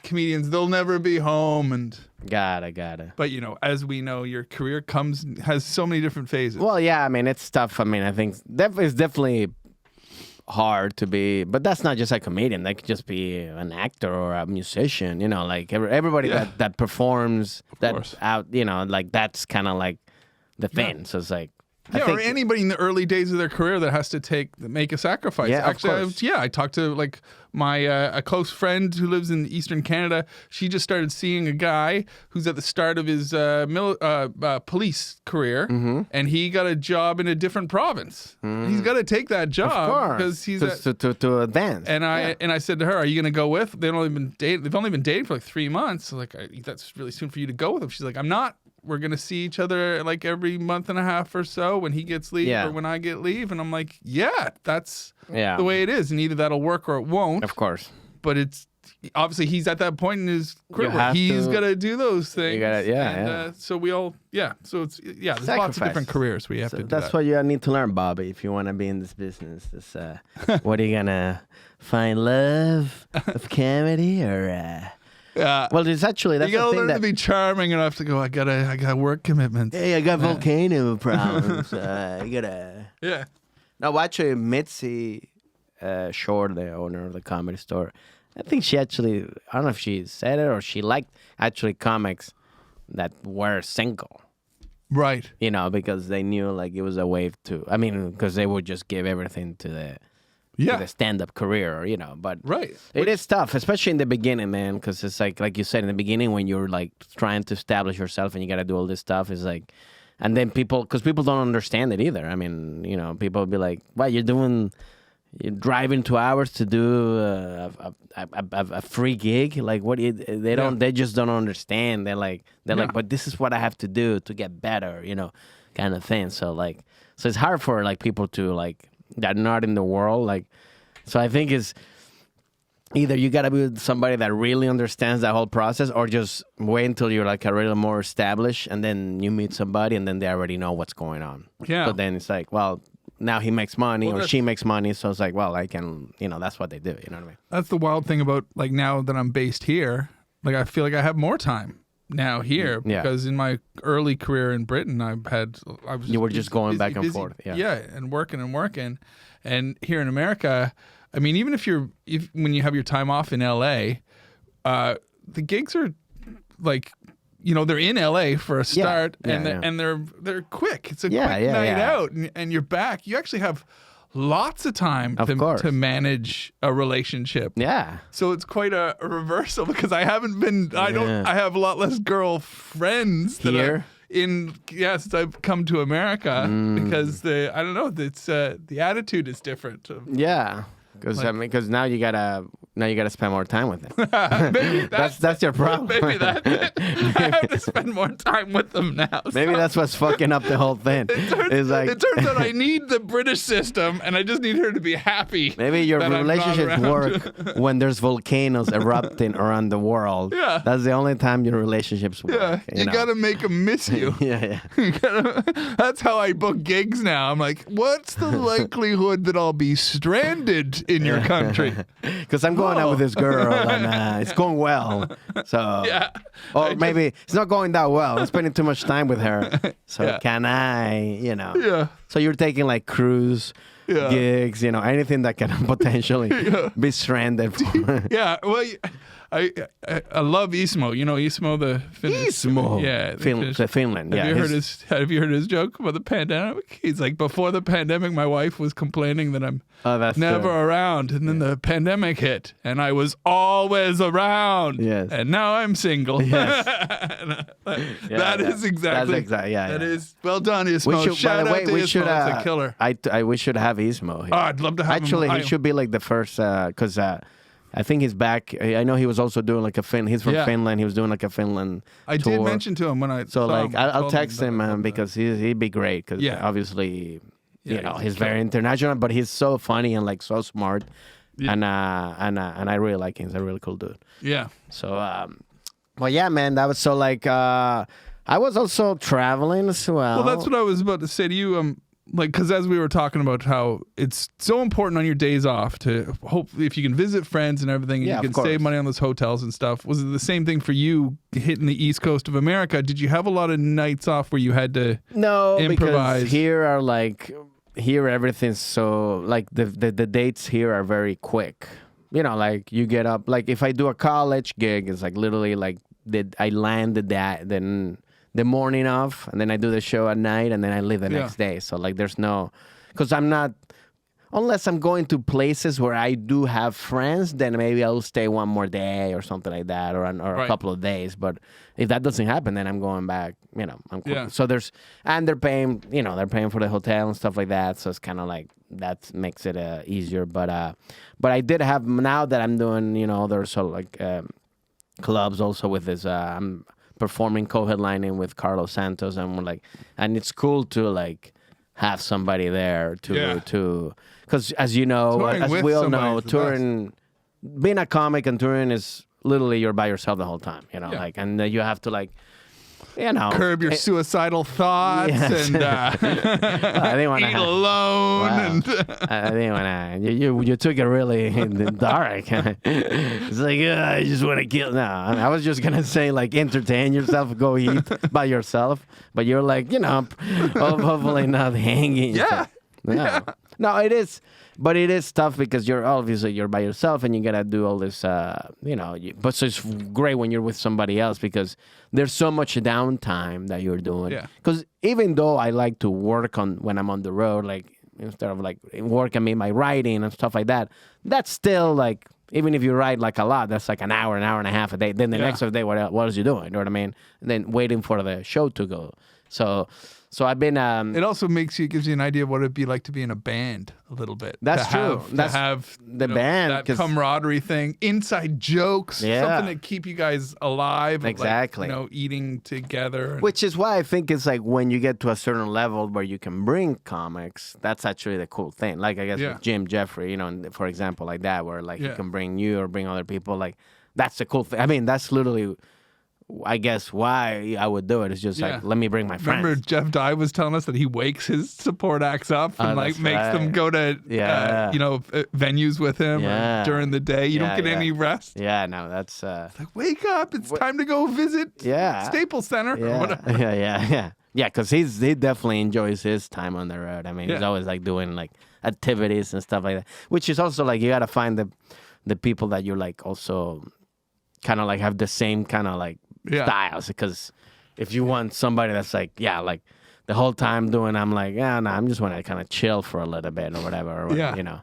[SPEAKER 2] Comedians, they'll never be home. And
[SPEAKER 1] Got it.
[SPEAKER 2] But, as we know, your career has so many different phases.
[SPEAKER 1] Well, yeah, I mean, it's tough. I mean, I think it's definitely hard to be, but that's not just a comedian. That could just be an actor or a musician, like everybody that performs, that out, like that's kind of like the thing. Yeah. So it's like,
[SPEAKER 2] or anybody in the early days of their career that has to make a sacrifice.
[SPEAKER 1] Yeah,
[SPEAKER 2] actually, I talked to like my a close friend who lives in Eastern Canada. She just started seeing a guy who's at the start of his police career, and he got a job in a different province. He's got to take that job because he's
[SPEAKER 1] to advance.
[SPEAKER 2] And I said to her, "Are you going to go with?" They've only been dating for like 3 months. So like, that's really soon for you to go with him. She's like, "I'm not. We're going to see each other like every month and a half or so when he gets leave or when I get leave." And I'm like, that's the way it is. And either that'll work or it won't.
[SPEAKER 1] Of course.
[SPEAKER 2] But it's obviously he's at that point in his career where he's got to do those things. So we all, so it's, there's lots of different careers we have to do.
[SPEAKER 1] That's what you need to learn, Bobby, if you want to be in this business. This, what are you going to find love of comedy or...
[SPEAKER 2] Yeah.
[SPEAKER 1] Well, it's actually that's
[SPEAKER 2] you gotta
[SPEAKER 1] the thing
[SPEAKER 2] learn to be charming enough to go. I got work commitments.
[SPEAKER 1] Hey, I got volcano problems. I gotta.
[SPEAKER 2] Yeah.
[SPEAKER 1] No, actually, Mitzi Shore, the owner of the Comedy Store, I think she actually, I don't know if she said it or she liked actually comics that were single.
[SPEAKER 2] Right.
[SPEAKER 1] Because they knew like it was a way to. I mean, because they would just give everything to the. To the stand-up career, but it is tough, especially in the beginning, man, because it's like you said in the beginning when you're like trying to establish yourself and you got to do all this stuff, it's like, and then people don't understand it either. I mean, people will be like, "What you're driving 2 hours to do a free gig? Like what? They just don't understand. They're like, but this is what I have to do to get better, kind of thing. So it's hard for like people to like. That not in the world, so I think it's either you gotta be with somebody that really understands that whole process, or just wait until you're like a little more established, and then you meet somebody, and then they already know what's going on.
[SPEAKER 2] Yeah.
[SPEAKER 1] But then it's like, well, now he makes money or she makes money, so it's like, well, I can, that's what they do. You know what I mean?
[SPEAKER 2] That's the wild thing about like now that I'm based here. Like I feel like I have more time now here because in my early career in Britain, I was just
[SPEAKER 1] going back and
[SPEAKER 2] busy,
[SPEAKER 1] forth,
[SPEAKER 2] and working, and here in America, I mean, even when you have your time off in LA, the gigs are like, they're in LA for a start, and they're quick. It's a quick night out, and you're back. You actually have lots of time to manage a relationship.
[SPEAKER 1] Yeah.
[SPEAKER 2] So it's quite a reversal because I haven't been. I have a lot less girlfriends
[SPEAKER 1] here.
[SPEAKER 2] Since I've come to America because the attitude is different.
[SPEAKER 1] Yeah. Because now you gotta spend more time with them.
[SPEAKER 2] Maybe
[SPEAKER 1] that's your problem.
[SPEAKER 2] Maybe that's it. I have to spend more time with them now.
[SPEAKER 1] Maybe that's what's fucking up the whole thing.
[SPEAKER 2] It turns out I need the British system, and I just need her to be happy.
[SPEAKER 1] Maybe your relationships work when there's volcanoes erupting around the world.
[SPEAKER 2] Yeah,
[SPEAKER 1] that's the only time your relationships work.
[SPEAKER 2] Yeah, you gotta make them miss you.
[SPEAKER 1] Yeah.
[SPEAKER 2] That's how I book gigs now. I'm like, what's the likelihood that I'll be stranded in your country?
[SPEAKER 1] Because I'm going out with this girl and it's going well. So, or maybe it's not going that well. I'm spending too much time with her. So can I,
[SPEAKER 2] Yeah.
[SPEAKER 1] So you're taking like cruise gigs, anything that can potentially be stranded for.
[SPEAKER 2] Yeah. Well, I love Ismo. You know Ismo, the Finnish.
[SPEAKER 1] Ismo.
[SPEAKER 2] Yeah.
[SPEAKER 1] Finland.
[SPEAKER 2] Have you heard his joke about the pandemic? He's like, before the pandemic, my wife was complaining that I'm never around. And then the pandemic hit and I was always around.
[SPEAKER 1] Yes.
[SPEAKER 2] And now I'm single.
[SPEAKER 1] Yes.
[SPEAKER 2] That is exactly. That is well done, Ismo. Shout out to Ismo. It's a killer.
[SPEAKER 1] We should have Ismo here.
[SPEAKER 2] Oh, I'd love to have him.
[SPEAKER 1] Actually, he should be like the first, because I think he's back. I know he was also doing like he's from Finland. He was doing like a Finland
[SPEAKER 2] I
[SPEAKER 1] tour.
[SPEAKER 2] did mention to him when I
[SPEAKER 1] So
[SPEAKER 2] saw
[SPEAKER 1] like,
[SPEAKER 2] him,
[SPEAKER 1] I'll text him, man, because he'd be great. Because obviously, you know, he's very international, but he's so funny and like so smart. Yeah. And I really like him. He's a really cool dude.
[SPEAKER 2] Yeah.
[SPEAKER 1] So, well, yeah, man, that was so like, I was also traveling as well.
[SPEAKER 2] Well, that's what I was about to say to you. Like, because as we were talking about how it's so important on your days off to hopefully if you can visit friends and everything, and you can save money on those hotels and stuff. Was it the same thing for you hitting the East Coast of America? Did you have a lot of nights off where you had to improvise?
[SPEAKER 1] Because here everything's so like the dates here are very quick. You know, like you get up. Like if I do a college gig, it's like literally like I land the morning off, and then I do the show at night, and then I leave the next day. So like there's no, because I'm not, unless I'm going to places where I do have friends, then maybe I'll stay one more day or something like that, or a couple of days. But if that doesn't happen, then I'm going back, you know. So and they're paying for the hotel and stuff like that. So it's kind of like, that makes it easier. But I did have, now that I'm doing, you know, there's sort of like clubs also with this, I'm performing co-headlining with Carlos Santos, and we're like, and it's cool to like have somebody there to because as you know, as we all know, touring, being a comic and touring is literally you're by yourself the whole time, you know, like, and you have to like, you know,
[SPEAKER 2] curb your suicidal thoughts and
[SPEAKER 1] I didn't wanna,
[SPEAKER 2] eat alone.
[SPEAKER 1] Wow.
[SPEAKER 2] And
[SPEAKER 1] I didn't want to. You took it really dark. It's like I just want to kill. No, I was just gonna say like entertain yourself, go eat by yourself. But you're like, you know, hopefully not hanging.
[SPEAKER 2] Yeah.
[SPEAKER 1] No, it is. But it is tough because you're by yourself and you gotta do all this, you know. But so it's great when you're with somebody else because there's so much downtime that you're doing.
[SPEAKER 2] Yeah.
[SPEAKER 1] Because even though I like to work on when I'm on the road, like instead of like work on my writing and stuff like that, that's still like, even if you write like a lot, that's like an hour and a half a day. Then the next day, what else you doing? You know what I mean? And then waiting for the show to go. So I've been.
[SPEAKER 2] It also gives you an idea of what it'd be like to be in a band a little bit.
[SPEAKER 1] That's true.
[SPEAKER 2] To have
[SPEAKER 1] the band,
[SPEAKER 2] that camaraderie thing, inside jokes, something to keep you guys alive.
[SPEAKER 1] Exactly.
[SPEAKER 2] Like, you know, eating together.
[SPEAKER 1] Which is why I think it's like when you get to a certain level where you can bring comics, that's actually the cool thing. Like I guess with Jim Jeffrey, you know, for example, like that, where like you can bring you or bring other people. Like that's the cool thing. I mean, that's literally, I guess, why I would do it. It's just like, let me bring my friends.
[SPEAKER 2] Remember Jeff Dye was telling us that he wakes his support acts up and like makes them go to you know, venues with him during the day. You don't get any rest.
[SPEAKER 1] Yeah, no, that's
[SPEAKER 2] like, wake up, it's time to go visit Staples Center or whatever.
[SPEAKER 1] Yeah, because he definitely enjoys his time on the road. I mean, he's always like doing like activities and stuff like that, which is also like you got to find the people that you like also kind of like have the same kind of like styles, because if you want somebody that's like like the whole time doing, I'm like, I'm just want to kind of chill for a little bit or whatever, you know.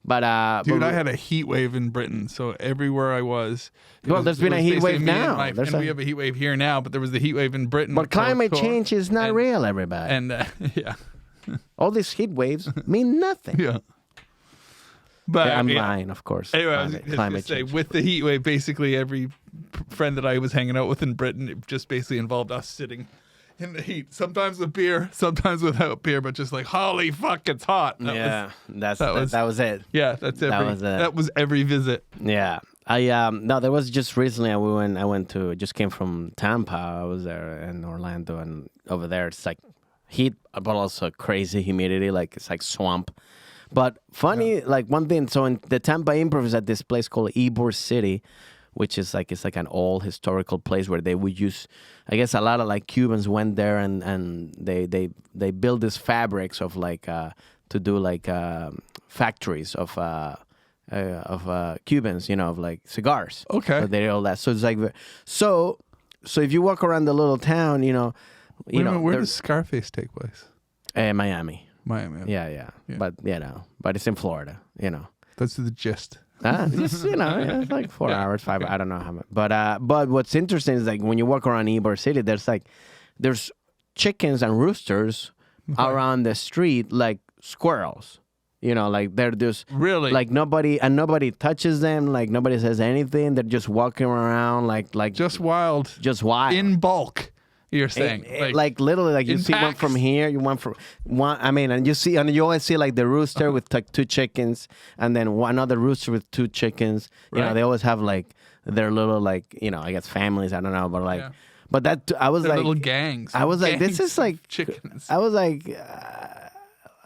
[SPEAKER 1] But
[SPEAKER 2] dude, I had a heat wave in Britain, so everywhere I was.
[SPEAKER 1] There's been a heat wave now,
[SPEAKER 2] and we have a heat wave here now, but there was the heat wave in Britain.
[SPEAKER 1] But climate change is not real, everybody.
[SPEAKER 2] And
[SPEAKER 1] all these heat waves mean nothing.
[SPEAKER 2] Yeah. But
[SPEAKER 1] I'm lying, of course.
[SPEAKER 2] Anyway, I was going to say, with the heat wave, basically every friend that I was hanging out with in Britain, it just basically involved us sitting in the heat. Sometimes with beer, sometimes without beer, but just like, holy fuck, it's hot.
[SPEAKER 1] That was it.
[SPEAKER 2] Yeah, that was every visit.
[SPEAKER 1] Yeah. There was just recently I just came from Tampa. I was there in Orlando, and over there it's like heat, but also crazy humidity, like it's like swamp. But funny, like one thing, so in the Tampa Improv is at this place called Ybor City, which is like, it's like an old historical place where they would use, I guess a lot of like Cubans went there and they build these fabrics of like, to do like factories of Cubans, of like cigars.
[SPEAKER 2] Okay.
[SPEAKER 1] So they all that. So it's like so if you walk around the little town,
[SPEAKER 2] where does Scarface take place?
[SPEAKER 1] Miami.
[SPEAKER 2] Miami.
[SPEAKER 1] Yeah. But but it's in Florida.
[SPEAKER 2] That's the gist.
[SPEAKER 1] Just it's like 4 hours, 5. I don't know how much. But what's interesting is like when you walk around Ybor City, there's chickens and roosters around the street like squirrels. Like they're just
[SPEAKER 2] really
[SPEAKER 1] like nobody touches them. Like nobody says anything. They're just walking around like
[SPEAKER 2] just wild in bulk. You're saying
[SPEAKER 1] like literally like you see
[SPEAKER 2] packs.
[SPEAKER 1] one from here, you one from one. I mean, and you always see like the rooster with like 2 chickens, and then another rooster with 2 chickens. They always have like their little like I guess families. I don't know, but like, but that I was
[SPEAKER 2] They're
[SPEAKER 1] like
[SPEAKER 2] little gangs.
[SPEAKER 1] I was like, this is like
[SPEAKER 2] chickens.
[SPEAKER 1] I was like.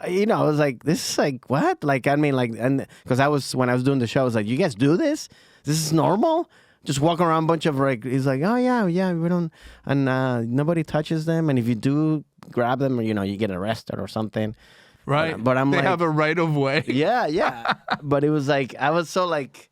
[SPEAKER 1] I was like, this is like what? Like, I mean, like, and because when I was doing the show, I was like, you guys do this? This is normal? Just walk around a bunch of like, he's like, oh yeah, we don't, and nobody touches them, and if you do grab them, or you get arrested or something.
[SPEAKER 2] Right.
[SPEAKER 1] But I'm
[SPEAKER 2] they
[SPEAKER 1] like,
[SPEAKER 2] have a right of way.
[SPEAKER 1] Yeah. But it was like, I was like,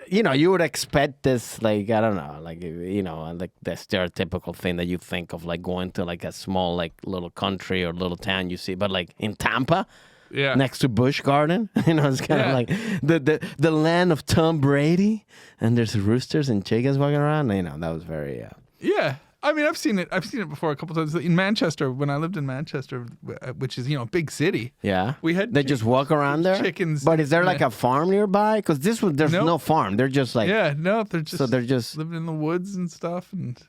[SPEAKER 1] you would expect this, like, I don't know, like, like the stereotypical thing that you think of, like going to like a small, like little country or little town you see, but like in Tampa, next to Busch Garden, it's kind of like the land of Tom Brady, and there's roosters and chickens walking around. That was very.
[SPEAKER 2] Yeah. I mean, I've seen it before a couple times in Manchester. When I lived in Manchester, which is a big city.
[SPEAKER 1] Yeah,
[SPEAKER 2] we had
[SPEAKER 1] they just walk around there.
[SPEAKER 2] Chickens,
[SPEAKER 1] but is there like a farm nearby? Because there's no farm. They're just like they're just
[SPEAKER 2] living in the woods and stuff. And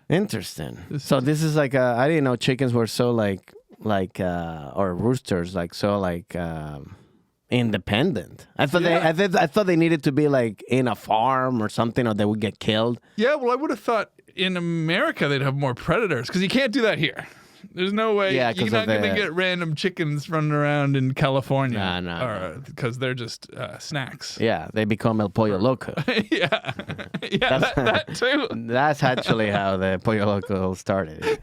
[SPEAKER 1] interesting. So this is like I didn't know chickens were so like or roosters like so like independent. I thought they needed to be like in a farm or something, or they would get killed.
[SPEAKER 2] Yeah, well, I would have thought in America they'd have more predators because you can't do that here. There's no way. Yeah, you're not going to get random chickens running around in California. No. Because they're just snacks.
[SPEAKER 1] Yeah, they become El Pollo Loco.
[SPEAKER 2] yeah, that too.
[SPEAKER 1] That's actually how the Pollo Loco started.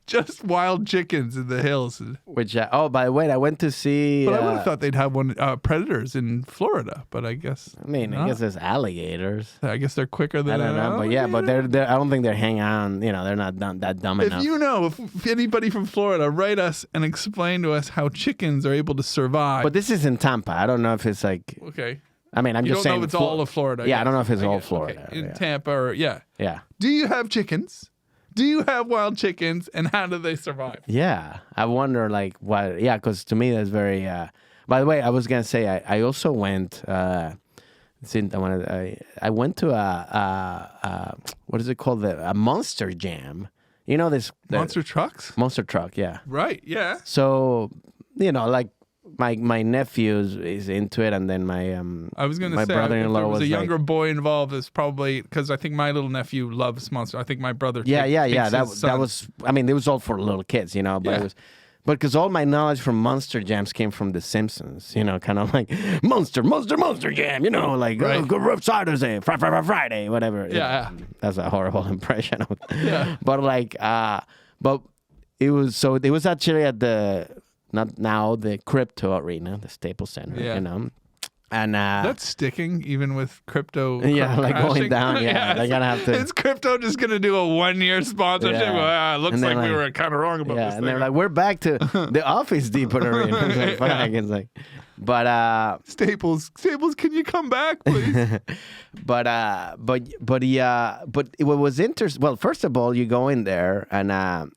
[SPEAKER 2] Just wild chickens in the hills.
[SPEAKER 1] Which, by the way, I went to see.
[SPEAKER 2] But I would have thought they'd have predators in Florida, but I guess.
[SPEAKER 1] I mean, I guess there's alligators.
[SPEAKER 2] I guess they're quicker than.
[SPEAKER 1] I don't know, but they're. I don't think they're hanging on. They're not that dumb enough.
[SPEAKER 2] If anybody from Florida, write us and explain to us how chickens are able to survive.
[SPEAKER 1] But this is in Tampa. I don't know if it's like.
[SPEAKER 2] Okay.
[SPEAKER 1] I mean, I'm just saying.
[SPEAKER 2] You don't know if it's all of Florida.
[SPEAKER 1] Yeah, I don't know if it's all Florida.
[SPEAKER 2] Okay. In Tampa or, yeah.
[SPEAKER 1] Yeah.
[SPEAKER 2] Do you have chickens? Do you have wild chickens, and how do they survive?
[SPEAKER 1] Yeah. I wonder, like, what. Yeah, because to me, that's very. By the way, I was going to say, I also went. I went to a what is it called? A Monster Jam. This
[SPEAKER 2] Monster trucks?
[SPEAKER 1] Monster truck, yeah.
[SPEAKER 2] Right, yeah.
[SPEAKER 1] So, like my nephew is into it, and then my
[SPEAKER 2] I was going to
[SPEAKER 1] say, brother-in-law
[SPEAKER 2] if there was a younger
[SPEAKER 1] like,
[SPEAKER 2] boy involved. It's probably because I think my little nephew loves Monster. I think my brother.
[SPEAKER 1] Yeah. That was. I mean, it was all for little kids, but it was. But because all my knowledge from Monster Jams came from The Simpsons, kind of like Monster Jam, like right. Saturday, Friday, whatever.
[SPEAKER 2] Yeah.
[SPEAKER 1] That's a horrible impression of it. Yeah. But like, but it was actually at the Crypto Arena, the Staples Center, And
[SPEAKER 2] that's sticking even with crypto.
[SPEAKER 1] Yeah, like
[SPEAKER 2] crashing.
[SPEAKER 1] Going down. Yeah, they're gonna have to.
[SPEAKER 2] Is crypto just gonna do a 1-year sponsorship?
[SPEAKER 1] Yeah.
[SPEAKER 2] Well, it looks like we were kind of wrong about this.
[SPEAKER 1] And they're like, we're back to the Office Depot Arena. It's like, but
[SPEAKER 2] Staples, can you come back, please?
[SPEAKER 1] But what was interesting? Well, first of all, you go in there and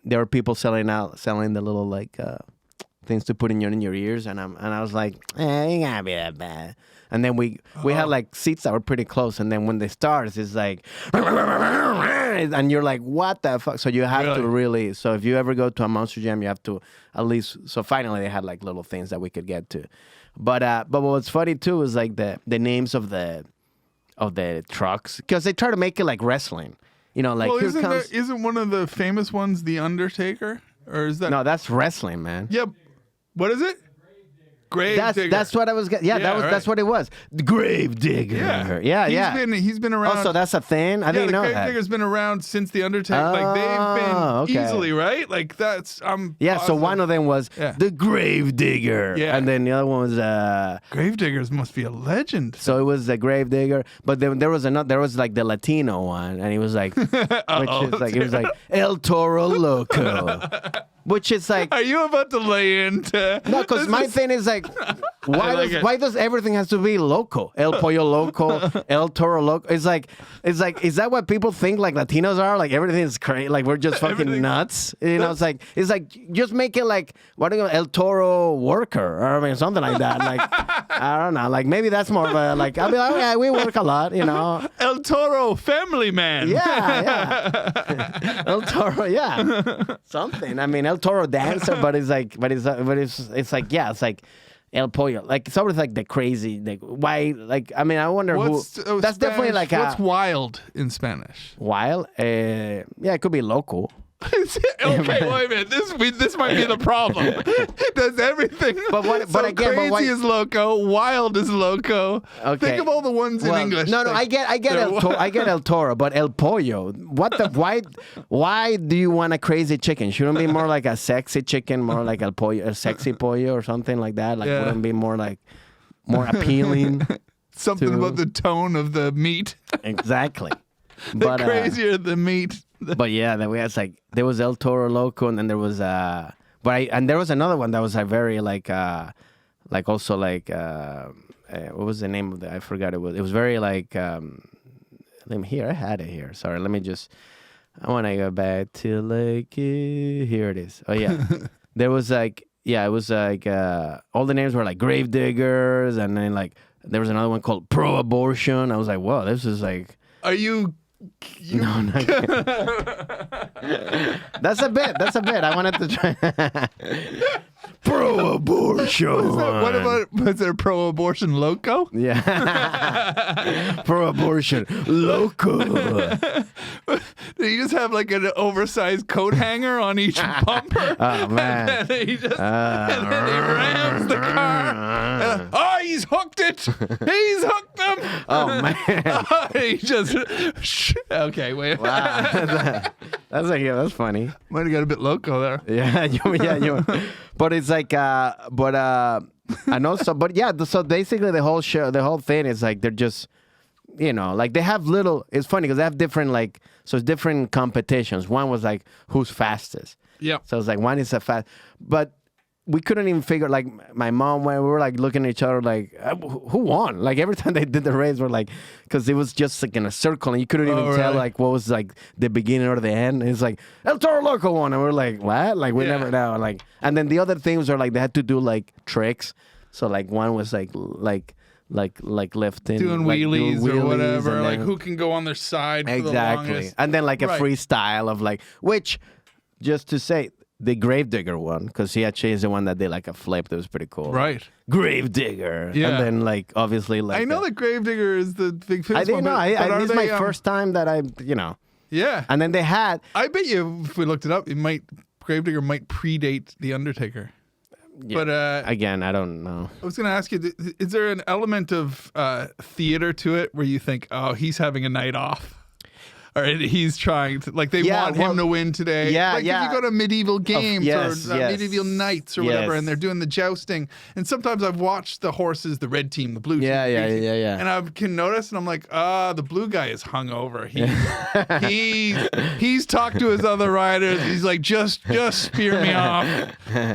[SPEAKER 1] there were people selling the little like. Things to put in your ears, and I was like, it ain't gonna be that bad. And then we had like seats that were pretty close, and then when they start, it's like, and you're like, what the fuck? So you have to really. So if you ever go to a Monster Jam, you have to at least. So finally, they had like little things that we could get to, but what's funny too is like the names of the trucks, because they try to make it like wrestling, like
[SPEAKER 2] well,
[SPEAKER 1] here
[SPEAKER 2] isn't one of the famous ones The Undertaker, or is that
[SPEAKER 1] no? That's wrestling, man.
[SPEAKER 2] Yep. What is it? Gravedigger.
[SPEAKER 1] That's what I was. That's what it was. The Gravedigger. Yeah.
[SPEAKER 2] He's been around.
[SPEAKER 1] Oh, so that's a thing. I didn't know that.
[SPEAKER 2] The Gravedigger's been around since the Undertaker. Like they've been easily right. Like that's.
[SPEAKER 1] So one of them was the Gravedigger.
[SPEAKER 2] Yeah.
[SPEAKER 1] And then the other one was
[SPEAKER 2] Gravediggers must be a legend.
[SPEAKER 1] So it was the Gravedigger, but then there was like the Latino one, and he was like, which is like, it was like El Toro Loco. Which is like,
[SPEAKER 2] are you about to lay into?
[SPEAKER 1] No, because my thing is like, why does everything has to be loco? El Pollo Loco, El Toro Loco. It's like, is that what people think like Latinos are? Like everything is crazy. Like we're just fucking nuts. You know, it's like just make it like El Toro Worker or I mean something like that. Like I don't know. Like maybe that's more of a like. I'll be like, yeah, we work a lot. You know,
[SPEAKER 2] El Toro Family Man.
[SPEAKER 1] Yeah. El Toro, something. I mean, El Toro Dancer, but it's like El Pollo, like it's always like the crazy, like why, like I mean, I wonder that's
[SPEAKER 2] Spanish,
[SPEAKER 1] definitely like
[SPEAKER 2] what's wild in Spanish?
[SPEAKER 1] Wild, it could be local.
[SPEAKER 2] Okay, wait a minute. This might be the problem. Does everything? But crazy is loco, wild is loco.
[SPEAKER 1] Okay.
[SPEAKER 2] Think of all the ones in English.
[SPEAKER 1] No, I get El Toro, but El Pollo. Why do you want a crazy chicken? Shouldn't it be more like a sexy chicken, more like El Pollo, a sexy pollo or something like that? Like wouldn't it be more like more appealing?
[SPEAKER 2] Something about the tone of the meat.
[SPEAKER 1] Exactly.
[SPEAKER 2] The crazier the meat.
[SPEAKER 1] But yeah, then we had like there was El Toro Loco, and then there was and there was another one that was very like also like what was the name of that? I forgot it was very like let me here, I had it here. Sorry, let me just I want to go back to like here it is. Oh yeah. There was like it was like all the names were like Gravediggers, and then like there was another one called Pro-Abortion. I was like, whoa, this is like
[SPEAKER 2] are you
[SPEAKER 1] No, not That's a bit. I wanted to try. Pro-abortion.
[SPEAKER 2] What about, was there pro-abortion loco?
[SPEAKER 1] Yeah. Pro-abortion loco.
[SPEAKER 2] Do you just have like an oversized coat hanger on each bumper?
[SPEAKER 1] Oh, man.
[SPEAKER 2] And then he rams the car. Oh, he's hooked it. He's hooked them.
[SPEAKER 1] Oh, man.
[SPEAKER 2] He just... Okay, wait.
[SPEAKER 1] Wow. That's funny.
[SPEAKER 2] Might have got a bit loco there.
[SPEAKER 1] Yeah. But it's like, and also, but yeah, so basically the whole thing is like, they're just, you know, like they have it's funny because they have different, like, so it's different competitions. One was like, who's fastest?
[SPEAKER 2] Yeah.
[SPEAKER 1] So it's like, one is but we couldn't even figure, like, my mom, when we were like looking at each other, like, who won? Like every time they did the race, we're like, because it was just like in a circle and you couldn't even tell like what was like the beginning or the end. And it's like, El Toro Loco won. And we're like, what? Like we never know. Like, and then the other things are like, they had to do like tricks. So like one was like lifting.
[SPEAKER 2] Doing wheelies or whatever. Like who can go on their side for the longest.
[SPEAKER 1] And then like a freestyle of like, which, just to say, the Gravedigger one, because he actually is the one that did like a flip that was pretty cool.
[SPEAKER 2] Right.
[SPEAKER 1] Gravedigger.
[SPEAKER 2] Yeah.
[SPEAKER 1] And then like obviously like
[SPEAKER 2] I know that Gravedigger is the big famous
[SPEAKER 1] I didn't know. This is my first time that I.
[SPEAKER 2] Yeah.
[SPEAKER 1] And then they had.
[SPEAKER 2] I bet you if we looked it up, Gravedigger might predate the Undertaker.
[SPEAKER 1] Yeah. But again, I don't know.
[SPEAKER 2] I was going to ask you, is there an element of theater to it where you think, oh, he's having a night off? Or he's trying to, like, they want him to win today.
[SPEAKER 1] Yeah,
[SPEAKER 2] like if you go to medieval games or medieval nights or whatever, and they're doing the jousting. And sometimes I've watched the horses, the red team, the blue team.
[SPEAKER 1] Yeah.
[SPEAKER 2] And I can notice, and I'm like, the blue guy is hungover. He's talked to his other riders. He's like, just spear me off.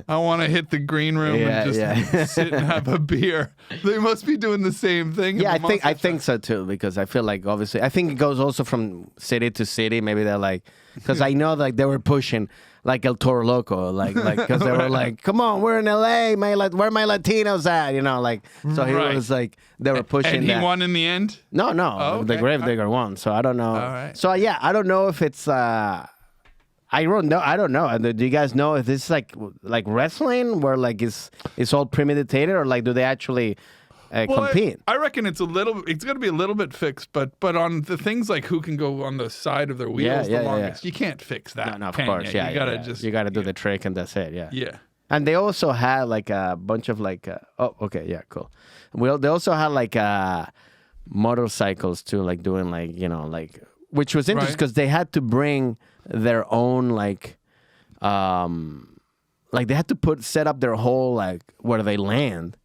[SPEAKER 2] I want to hit the green room and just sit and have a beer. They must be doing the same thing.
[SPEAKER 1] Yeah, I think so too, because I feel like obviously, I think it goes also from city to city. Maybe they're like, because I know like they were pushing like El Toro Loco, like because they were like, come on, we're in LA, where my Latinos at, you know, like, so he was like, they were pushing
[SPEAKER 2] and he won in the end.
[SPEAKER 1] No,
[SPEAKER 2] okay.
[SPEAKER 1] The Gravedigger won, so I don't know.
[SPEAKER 2] All right.
[SPEAKER 1] So yeah, I don't know if it's I don't know. Do you guys know if this is like wrestling where like it's all premeditated, or like do they actually compete?
[SPEAKER 2] I reckon it's going to be a little bit fixed, but on the things like who can go on the side of their wheels the longest, you can't fix that.
[SPEAKER 1] No, of course,
[SPEAKER 2] you gotta
[SPEAKER 1] you gotta do the trick and that's it. Yeah.
[SPEAKER 2] Yeah.
[SPEAKER 1] And they also had like a bunch of like, oh, okay, yeah, cool. Well, they also had like motorcycles too, like doing like, you know, like, which was interesting because they had to bring their own like they had to set up their whole like where they land.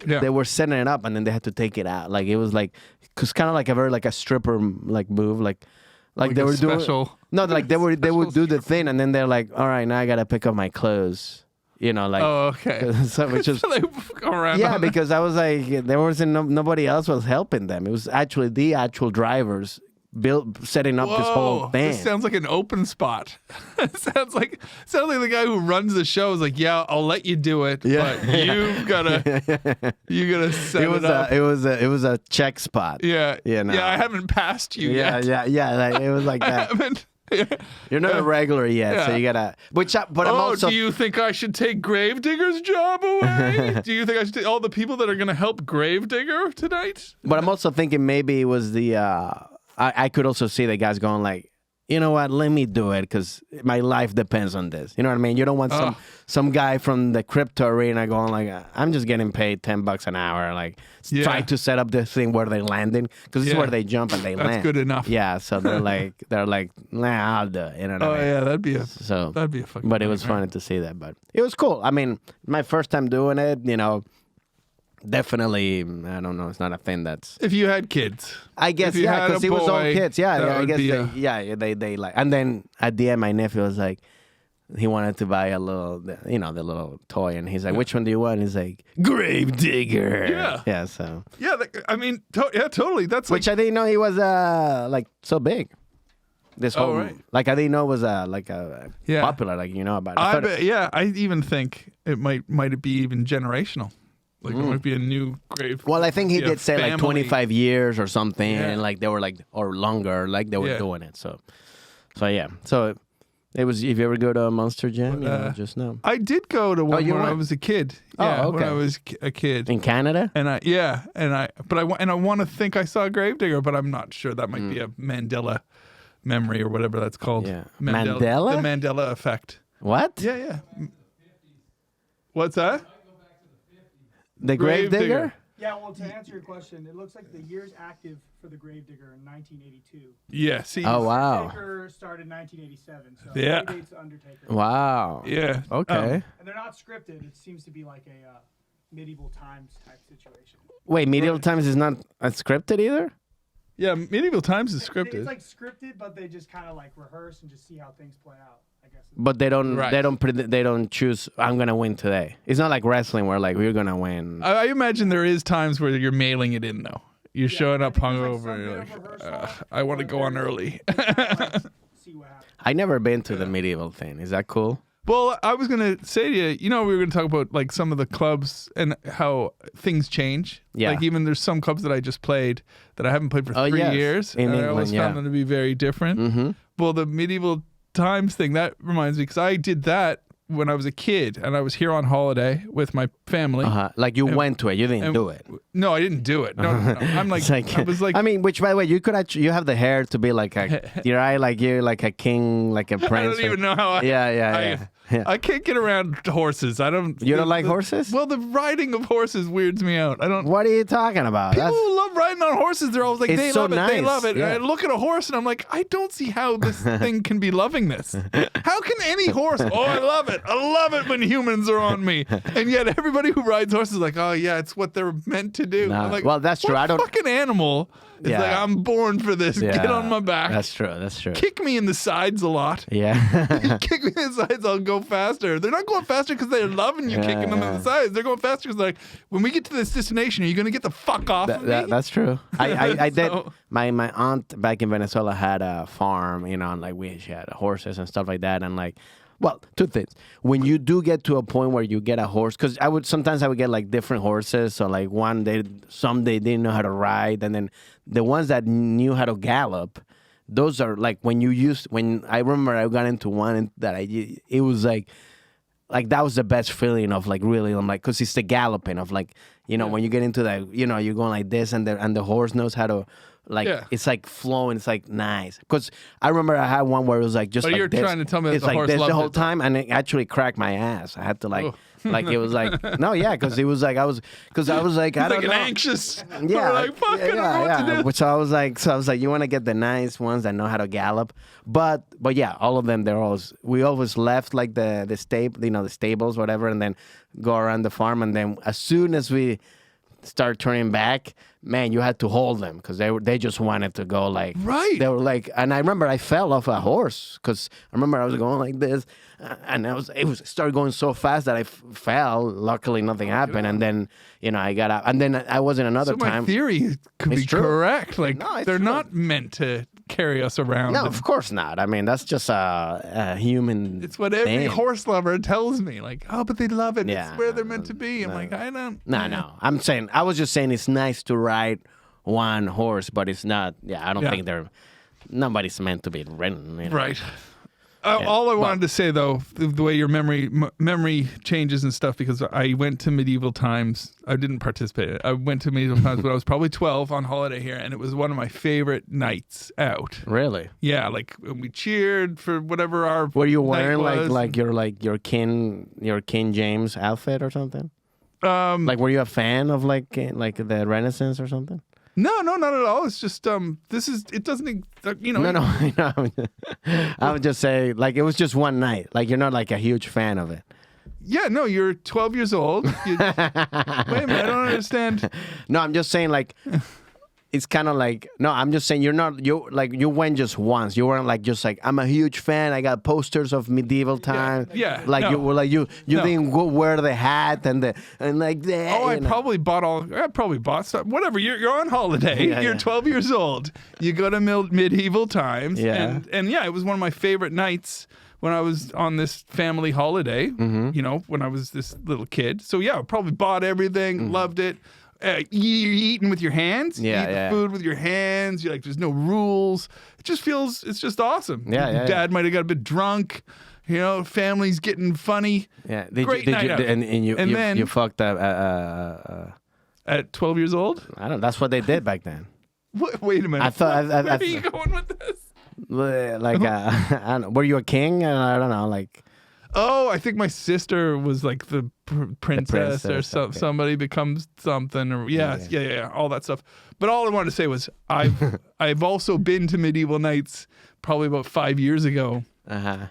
[SPEAKER 2] Yeah.
[SPEAKER 1] They were setting it up and then they had to take it out. Like it was like, cause kind of like a very like a stripper like move, like they were
[SPEAKER 2] special.
[SPEAKER 1] doing. No, like they would do the thing and then they're like, all right, now I gotta pick up my clothes. You know, like so, which is because I was like there wasn't nobody else was helping them. It was actually the actual drivers setting up this whole thing.
[SPEAKER 2] This sounds like an open spot. sounds like the guy who runs the show is like, yeah, I'll let you do it, but you gotta set it up.
[SPEAKER 1] It was a check spot.
[SPEAKER 2] Yeah, I haven't passed you yet.
[SPEAKER 1] Yeah. Like, it was like that. You're not a regular yet, so you gotta. But I'm also.
[SPEAKER 2] Do you think I should take Gravedigger's job away? Do you think I should take all the people that are gonna help Gravedigger tonight?
[SPEAKER 1] But I'm also thinking maybe it was the. I could also see the guys going like, you know what? Let me do it because my life depends on this. You know what I mean? You don't want some guy from the crypto arena going like, I'm just getting paid $10 an hour, like trying to set up this thing where they're landing because this is where they jump and they land.
[SPEAKER 2] That's good enough.
[SPEAKER 1] Yeah, so they're like, nah, I'll do it. You know what I mean?
[SPEAKER 2] Yeah, that'd be a fucking.
[SPEAKER 1] But it was funny to see that. But it was cool. I mean, my first time doing it, you know. Definitely, I don't know. It's not a thing that's.
[SPEAKER 2] If you had kids,
[SPEAKER 1] I guess because it was all kids. Yeah, I guess they like. And then at the end, my nephew was like, he wanted to buy a little, you know, the little toy, and he's like, "Which one do you want?" And he's like, "Gravedigger." Yeah. So.
[SPEAKER 2] Yeah, I mean, totally. That's
[SPEAKER 1] which I didn't know he was like so big. This whole like I didn't know it was popular, like you know about.
[SPEAKER 2] I even think it might be even generational. Like it might be a new grave.
[SPEAKER 1] Well, I think he did say like 25 years or something, and like they were like or longer, like they were doing it. So yeah. So it was. If you ever go to a Monster Jam, you know, just know.
[SPEAKER 2] I did go to one when I was a kid. Yeah, when I was a kid
[SPEAKER 1] in Canada.
[SPEAKER 2] And I want to think I saw Gravedigger, but I'm not sure. That might be a Mandela memory or whatever that's called.
[SPEAKER 1] Yeah,
[SPEAKER 2] Mandela. The Mandela effect.
[SPEAKER 1] What?
[SPEAKER 2] Yeah. What's that?
[SPEAKER 1] The Gravedigger?
[SPEAKER 3] Yeah, well, to answer your question, it looks like the years active for the Gravedigger in 1982.
[SPEAKER 2] Yeah, see.
[SPEAKER 1] Oh, wow.
[SPEAKER 3] Undertaker started in 1987, so
[SPEAKER 2] yeah.
[SPEAKER 3] predates the Undertaker.
[SPEAKER 1] Wow.
[SPEAKER 2] Yeah.
[SPEAKER 1] Okay.
[SPEAKER 3] And they're not scripted. It seems to be like a medieval times type situation.
[SPEAKER 1] Wait, medieval times is not scripted either?
[SPEAKER 2] Yeah, medieval times is scripted.
[SPEAKER 3] It's like scripted, but they just kind of like rehearse and just see how things play out. I guess.
[SPEAKER 1] But they don't choose. I'm gonna win today. It's not like wrestling where like we're gonna win.
[SPEAKER 2] I imagine there is times where you're mailing it in though. You're showing up hungover. Like you're like, I want to go on early.
[SPEAKER 3] See what happens.
[SPEAKER 1] I never been to the medieval thing. Is that cool?
[SPEAKER 2] Well, I was gonna say to you, we were gonna talk about like some of the clubs and how things change.
[SPEAKER 1] Yeah.
[SPEAKER 2] Like even there's some clubs that I just played that I haven't played for 3 years,
[SPEAKER 1] in England,
[SPEAKER 2] I always found them to be very different.
[SPEAKER 1] Mm-hmm.
[SPEAKER 2] Well, the medieval times thing that reminds me because I did that when I was a kid and I was here on holiday with my family.
[SPEAKER 1] Like you went to it, you didn't do it.
[SPEAKER 2] No, I didn't do it. No. I'm like, I was like.
[SPEAKER 1] I mean, which by the way, you could actually, you have the hair to be like you're like a king, like a prince.
[SPEAKER 2] I don't even know how.
[SPEAKER 1] Yeah.
[SPEAKER 2] I can't get around horses. I don't.
[SPEAKER 1] You don't like horses?
[SPEAKER 2] Well, the riding of horses weirds me out. I don't.
[SPEAKER 1] What are you talking about?
[SPEAKER 2] People who love riding on horses, they're always like, they love it. They love it.
[SPEAKER 1] Yeah.
[SPEAKER 2] And I look at a horse and I'm like, I don't see how this thing can be loving this. How can any horse? Oh, I love it. I love it when humans are on me. And yet everybody who rides horses is like, oh yeah, it's what they're meant to do.
[SPEAKER 1] Nah.
[SPEAKER 2] I'm like,
[SPEAKER 1] well, that's true.
[SPEAKER 2] What fucking animal? It's like, I'm born for this.
[SPEAKER 1] Yeah.
[SPEAKER 2] Get on my back.
[SPEAKER 1] That's true.
[SPEAKER 2] Kick me in the sides a lot.
[SPEAKER 1] Yeah.
[SPEAKER 2] Kick me in the sides, I'll go faster. They're not going faster because they're loving you kicking them in the sides. They're going faster because they're like, when we get to this destination, are you going to get the fuck off of me?
[SPEAKER 1] That's true. I did. My aunt back in Venezuela had a farm, and like she had horses and stuff like that. And like, well, two things. When you do get to a point where you get a horse, because sometimes I would get like different horses. So like some they didn't know how to ride, and then the ones that knew how to gallop, those are like when I remember I got into one that it was like that was the best feeling of like really, I'm like, because it's the galloping of like, when you get into that, you're going like this and the horse knows how to. It's like flowing. It's like nice. Because I remember I had one where it was like just.
[SPEAKER 2] But
[SPEAKER 1] like
[SPEAKER 2] you're
[SPEAKER 1] this.
[SPEAKER 2] trying to tell me that
[SPEAKER 1] it's
[SPEAKER 2] the
[SPEAKER 1] like
[SPEAKER 2] horse
[SPEAKER 1] this
[SPEAKER 2] loved
[SPEAKER 1] the whole
[SPEAKER 2] it,
[SPEAKER 1] time, and it actually cracked my ass. I had to like Like it was like no, yeah, because it was like I was like I don't
[SPEAKER 2] like
[SPEAKER 1] know.
[SPEAKER 2] anxious.
[SPEAKER 1] Yeah,
[SPEAKER 2] like fuck, I don't know what to do.
[SPEAKER 1] Which I was like, you want to get the nice ones that know how to gallop, but yeah, all of them we always left like the stable, the stables, whatever, and then go around the farm, and then as soon as we start turning back, man, you had to hold them because they just wanted to go like
[SPEAKER 2] right.
[SPEAKER 1] They were like, and I remember I fell off a horse because I remember I was going like this, and it started going so fast that I fell. Luckily, nothing happened, and then I got up, and then I wasn't another time.
[SPEAKER 2] My theory could be
[SPEAKER 1] true.
[SPEAKER 2] correct. Like
[SPEAKER 1] No,
[SPEAKER 2] they're
[SPEAKER 1] true.
[SPEAKER 2] not meant to carry us around.
[SPEAKER 1] No, of course not. I mean, that's just a human.
[SPEAKER 2] It's what every
[SPEAKER 1] thing.
[SPEAKER 2] horse lover tells me. Like, oh, but they love it.
[SPEAKER 1] Yeah,
[SPEAKER 2] It's where they're meant to be. I'm like, I don't.
[SPEAKER 1] No. I was just saying it's nice to ride one horse, but it's not. Yeah, I don't think nobody's meant to be ridden.
[SPEAKER 2] Right. All I wanted to say, though, the way your memory changes and stuff, because I went to medieval times. I didn't participate. I went to medieval times when I was probably 12 on holiday here, and it was one of my favorite nights out.
[SPEAKER 1] Really?
[SPEAKER 2] Yeah, like we cheered for whatever our.
[SPEAKER 1] Were you wearing
[SPEAKER 2] night was.
[SPEAKER 1] your King James outfit or something? Like, were you a fan of like the Renaissance or something?
[SPEAKER 2] No, not at all. It's just it doesn't.
[SPEAKER 1] No. I would just say like it was just one night. Like you're not like a huge fan of it.
[SPEAKER 2] Yeah, no, you're 12 years old. Wait a minute, I don't understand.
[SPEAKER 1] No, I'm just saying like it's kind of like no. I'm just saying you went just once. You weren't like just like I'm a huge fan. I got posters of medieval times.
[SPEAKER 2] Yeah.
[SPEAKER 1] Like
[SPEAKER 2] no.
[SPEAKER 1] you were like you
[SPEAKER 2] No.
[SPEAKER 1] didn't wear the hat and like the.
[SPEAKER 2] Oh, I probably bought stuff. Whatever. You're on holiday.
[SPEAKER 1] Yeah,
[SPEAKER 2] you're 12 years old. You go to medieval times.
[SPEAKER 1] Yeah.
[SPEAKER 2] And yeah, it was one of my favorite nights when I was on this family holiday.
[SPEAKER 1] Mm-hmm.
[SPEAKER 2] When I was this little kid. So yeah, I probably bought everything.
[SPEAKER 1] Mm-hmm.
[SPEAKER 2] Loved it. You're eating with your hands.
[SPEAKER 1] Yeah,
[SPEAKER 2] you eat the food with your hands. You're like, there's no rules. It's just awesome.
[SPEAKER 1] Yeah.
[SPEAKER 2] Dad might have got a bit drunk. Family's getting funny.
[SPEAKER 1] Yeah.
[SPEAKER 2] Great night out.
[SPEAKER 1] And
[SPEAKER 2] then
[SPEAKER 1] you fucked up.
[SPEAKER 2] At 12 years old.
[SPEAKER 1] I don't know. That's what they did back then.
[SPEAKER 2] Wait a minute.
[SPEAKER 1] I thought.
[SPEAKER 2] Where are you going with this?
[SPEAKER 1] Like I don't know. Were you a king? I don't know. Like.
[SPEAKER 2] Oh, I think my sister was like the princess or somebody becomes something or yeah, all that stuff. But all I wanted to say was I've also been to medieval nights probably about 5 years ago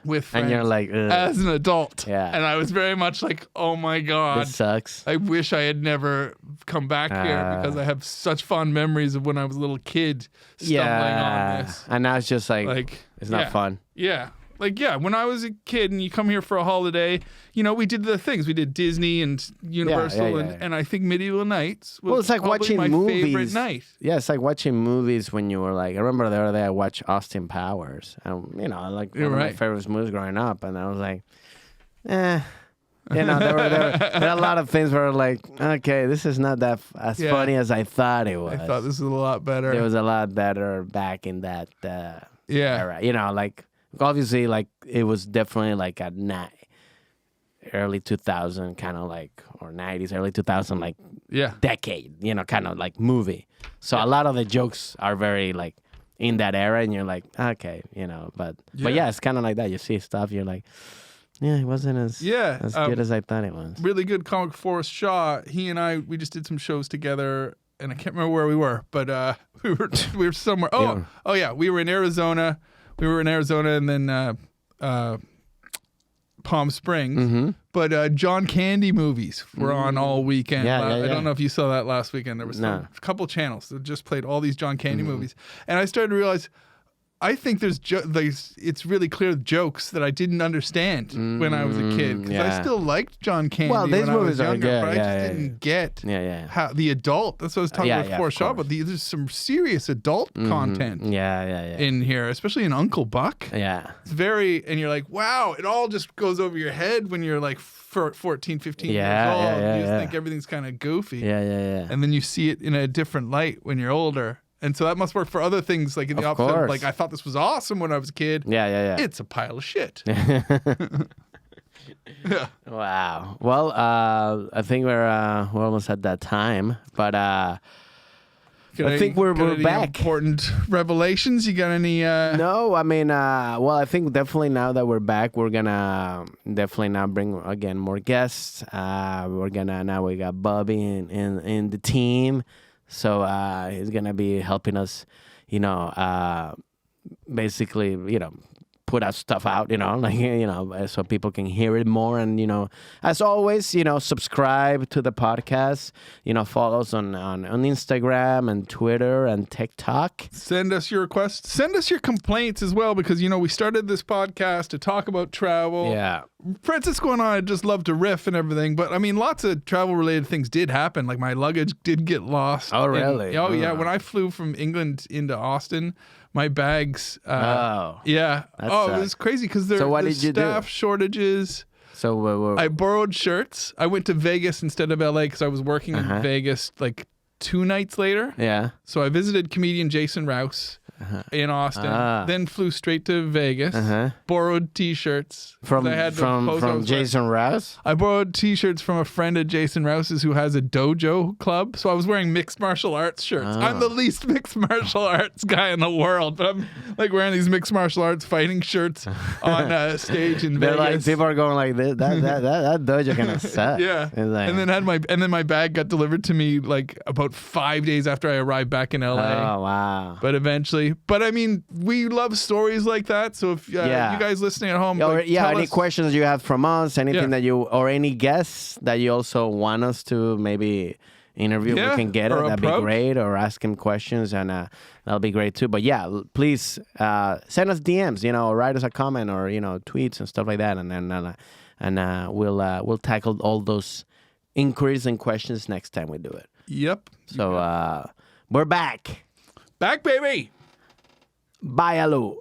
[SPEAKER 2] with friends
[SPEAKER 1] and you're like
[SPEAKER 2] as an adult.
[SPEAKER 1] Yeah.
[SPEAKER 2] And I was very much like, oh my God.
[SPEAKER 1] This sucks.
[SPEAKER 2] I wish I had never come back here because I have such fond memories of when I was a little kid stumbling on this.
[SPEAKER 1] And now it's just like it's not fun.
[SPEAKER 2] Yeah. Like, yeah, when I was a kid and you come here for a holiday, we did the things. We did Disney and Universal, and I think Medieval Nights was
[SPEAKER 1] it's like watching
[SPEAKER 2] my
[SPEAKER 1] movies.
[SPEAKER 2] favorite night.
[SPEAKER 1] Yeah, it's like watching movies when you were like, I remember the other day I watched Austin Powers. And, like one of my favorite movies growing up, and I was like, there were a lot of things where like, okay, this is not that as funny as I thought it was.
[SPEAKER 2] I thought this was a lot better.
[SPEAKER 1] It was a lot better back in that era. Like, obviously, like it was definitely like a early 2000 kind of like, or 90s, early 2000 like decade, kind of like movie. So a lot of the jokes are very like in that era, and you're like, okay, but yeah, it's kind of like that. You see stuff, you're like, yeah, it wasn't as good as I thought it was.
[SPEAKER 2] Really good comic, Forrest Shaw. He and I, we just did some shows together, and I can't remember where we were, but we were somewhere. Oh yeah, we were in Arizona. And then Palm Springs.
[SPEAKER 1] Mm-hmm.
[SPEAKER 2] But John Candy movies were on all weekend.
[SPEAKER 1] Yeah.
[SPEAKER 2] I don't know if you saw that last weekend. There was a couple channels that just played all these John Candy movies. And I started to realize, I think it's really clear jokes that I didn't understand when I was a kid. Because I still liked John Candy when I was younger, but I just didn't get how the adult. That's what I was talking about before. Shaw, but there's some serious adult content in here, especially in Uncle Buck.
[SPEAKER 1] Yeah.
[SPEAKER 2] It's and you're like, wow, it all just goes over your head when you're like 14, 15 years old. You just think everything's kind of goofy.
[SPEAKER 1] Yeah.
[SPEAKER 2] And then you see it in a different light when you're older. And so that must work for other things, like in the opposite.
[SPEAKER 1] Course.
[SPEAKER 2] Like, I thought this was awesome when I was a kid.
[SPEAKER 1] Yeah.
[SPEAKER 2] It's a pile of shit.
[SPEAKER 1] Wow. Well, I think we're almost at that time. But I think we're back.
[SPEAKER 2] Important revelations? You got any?
[SPEAKER 1] No, I mean, well, I think definitely now that we're back, we're gonna definitely now bring again more guests. We got Bobby in the team, so he's gonna be helping us, basically, put our stuff out, so people can hear it more. And, as always, subscribe to the podcast, follow us on Instagram and Twitter and TikTok.
[SPEAKER 2] Send us your requests. Send us your complaints as well, because, we started this podcast to talk about travel.
[SPEAKER 1] Yeah.
[SPEAKER 2] Francisco and I just love to riff and everything, but I mean, lots of travel related things did happen. Like my luggage did get lost.
[SPEAKER 1] Oh, really?
[SPEAKER 2] Yeah. When I flew from England into Austin, my bags. Yeah. It was crazy because there's staff shortages.
[SPEAKER 1] So
[SPEAKER 2] I borrowed shirts. I went to Vegas instead of LA because I was working in Vegas like 2 nights later.
[SPEAKER 1] Yeah.
[SPEAKER 2] So I visited comedian Jason Rouse in Austin, then flew straight to Vegas, borrowed T-shirts.
[SPEAKER 1] From Jason Rouse?
[SPEAKER 2] I borrowed T-shirts from a friend of Jason Rouse's who has a dojo club, so I was wearing mixed martial arts shirts. I'm the least mixed martial arts guy in the world, but I'm like wearing these mixed martial arts fighting shirts on stage in Vegas.
[SPEAKER 1] Like, people are going like this, that dojo kind of sucks.
[SPEAKER 2] Yeah.
[SPEAKER 1] Like,
[SPEAKER 2] and then my bag got delivered to me like about 5 days after I arrived back in LA.
[SPEAKER 1] Oh, wow.
[SPEAKER 2] But eventually. But I mean, we love stories like that. So if you guys listening at home,
[SPEAKER 1] any questions you have from us, anything that or any guests that you also want us to maybe interview, we can get it. That'd be great. Or ask him questions, and that'll be great too. But please send us DMs, or write us a comment, or tweets and stuff like that, and we'll tackle all those inquiries and questions next time we do it.
[SPEAKER 2] Yep.
[SPEAKER 1] So we're back.
[SPEAKER 2] Back, baby.
[SPEAKER 1] Bye, Alu.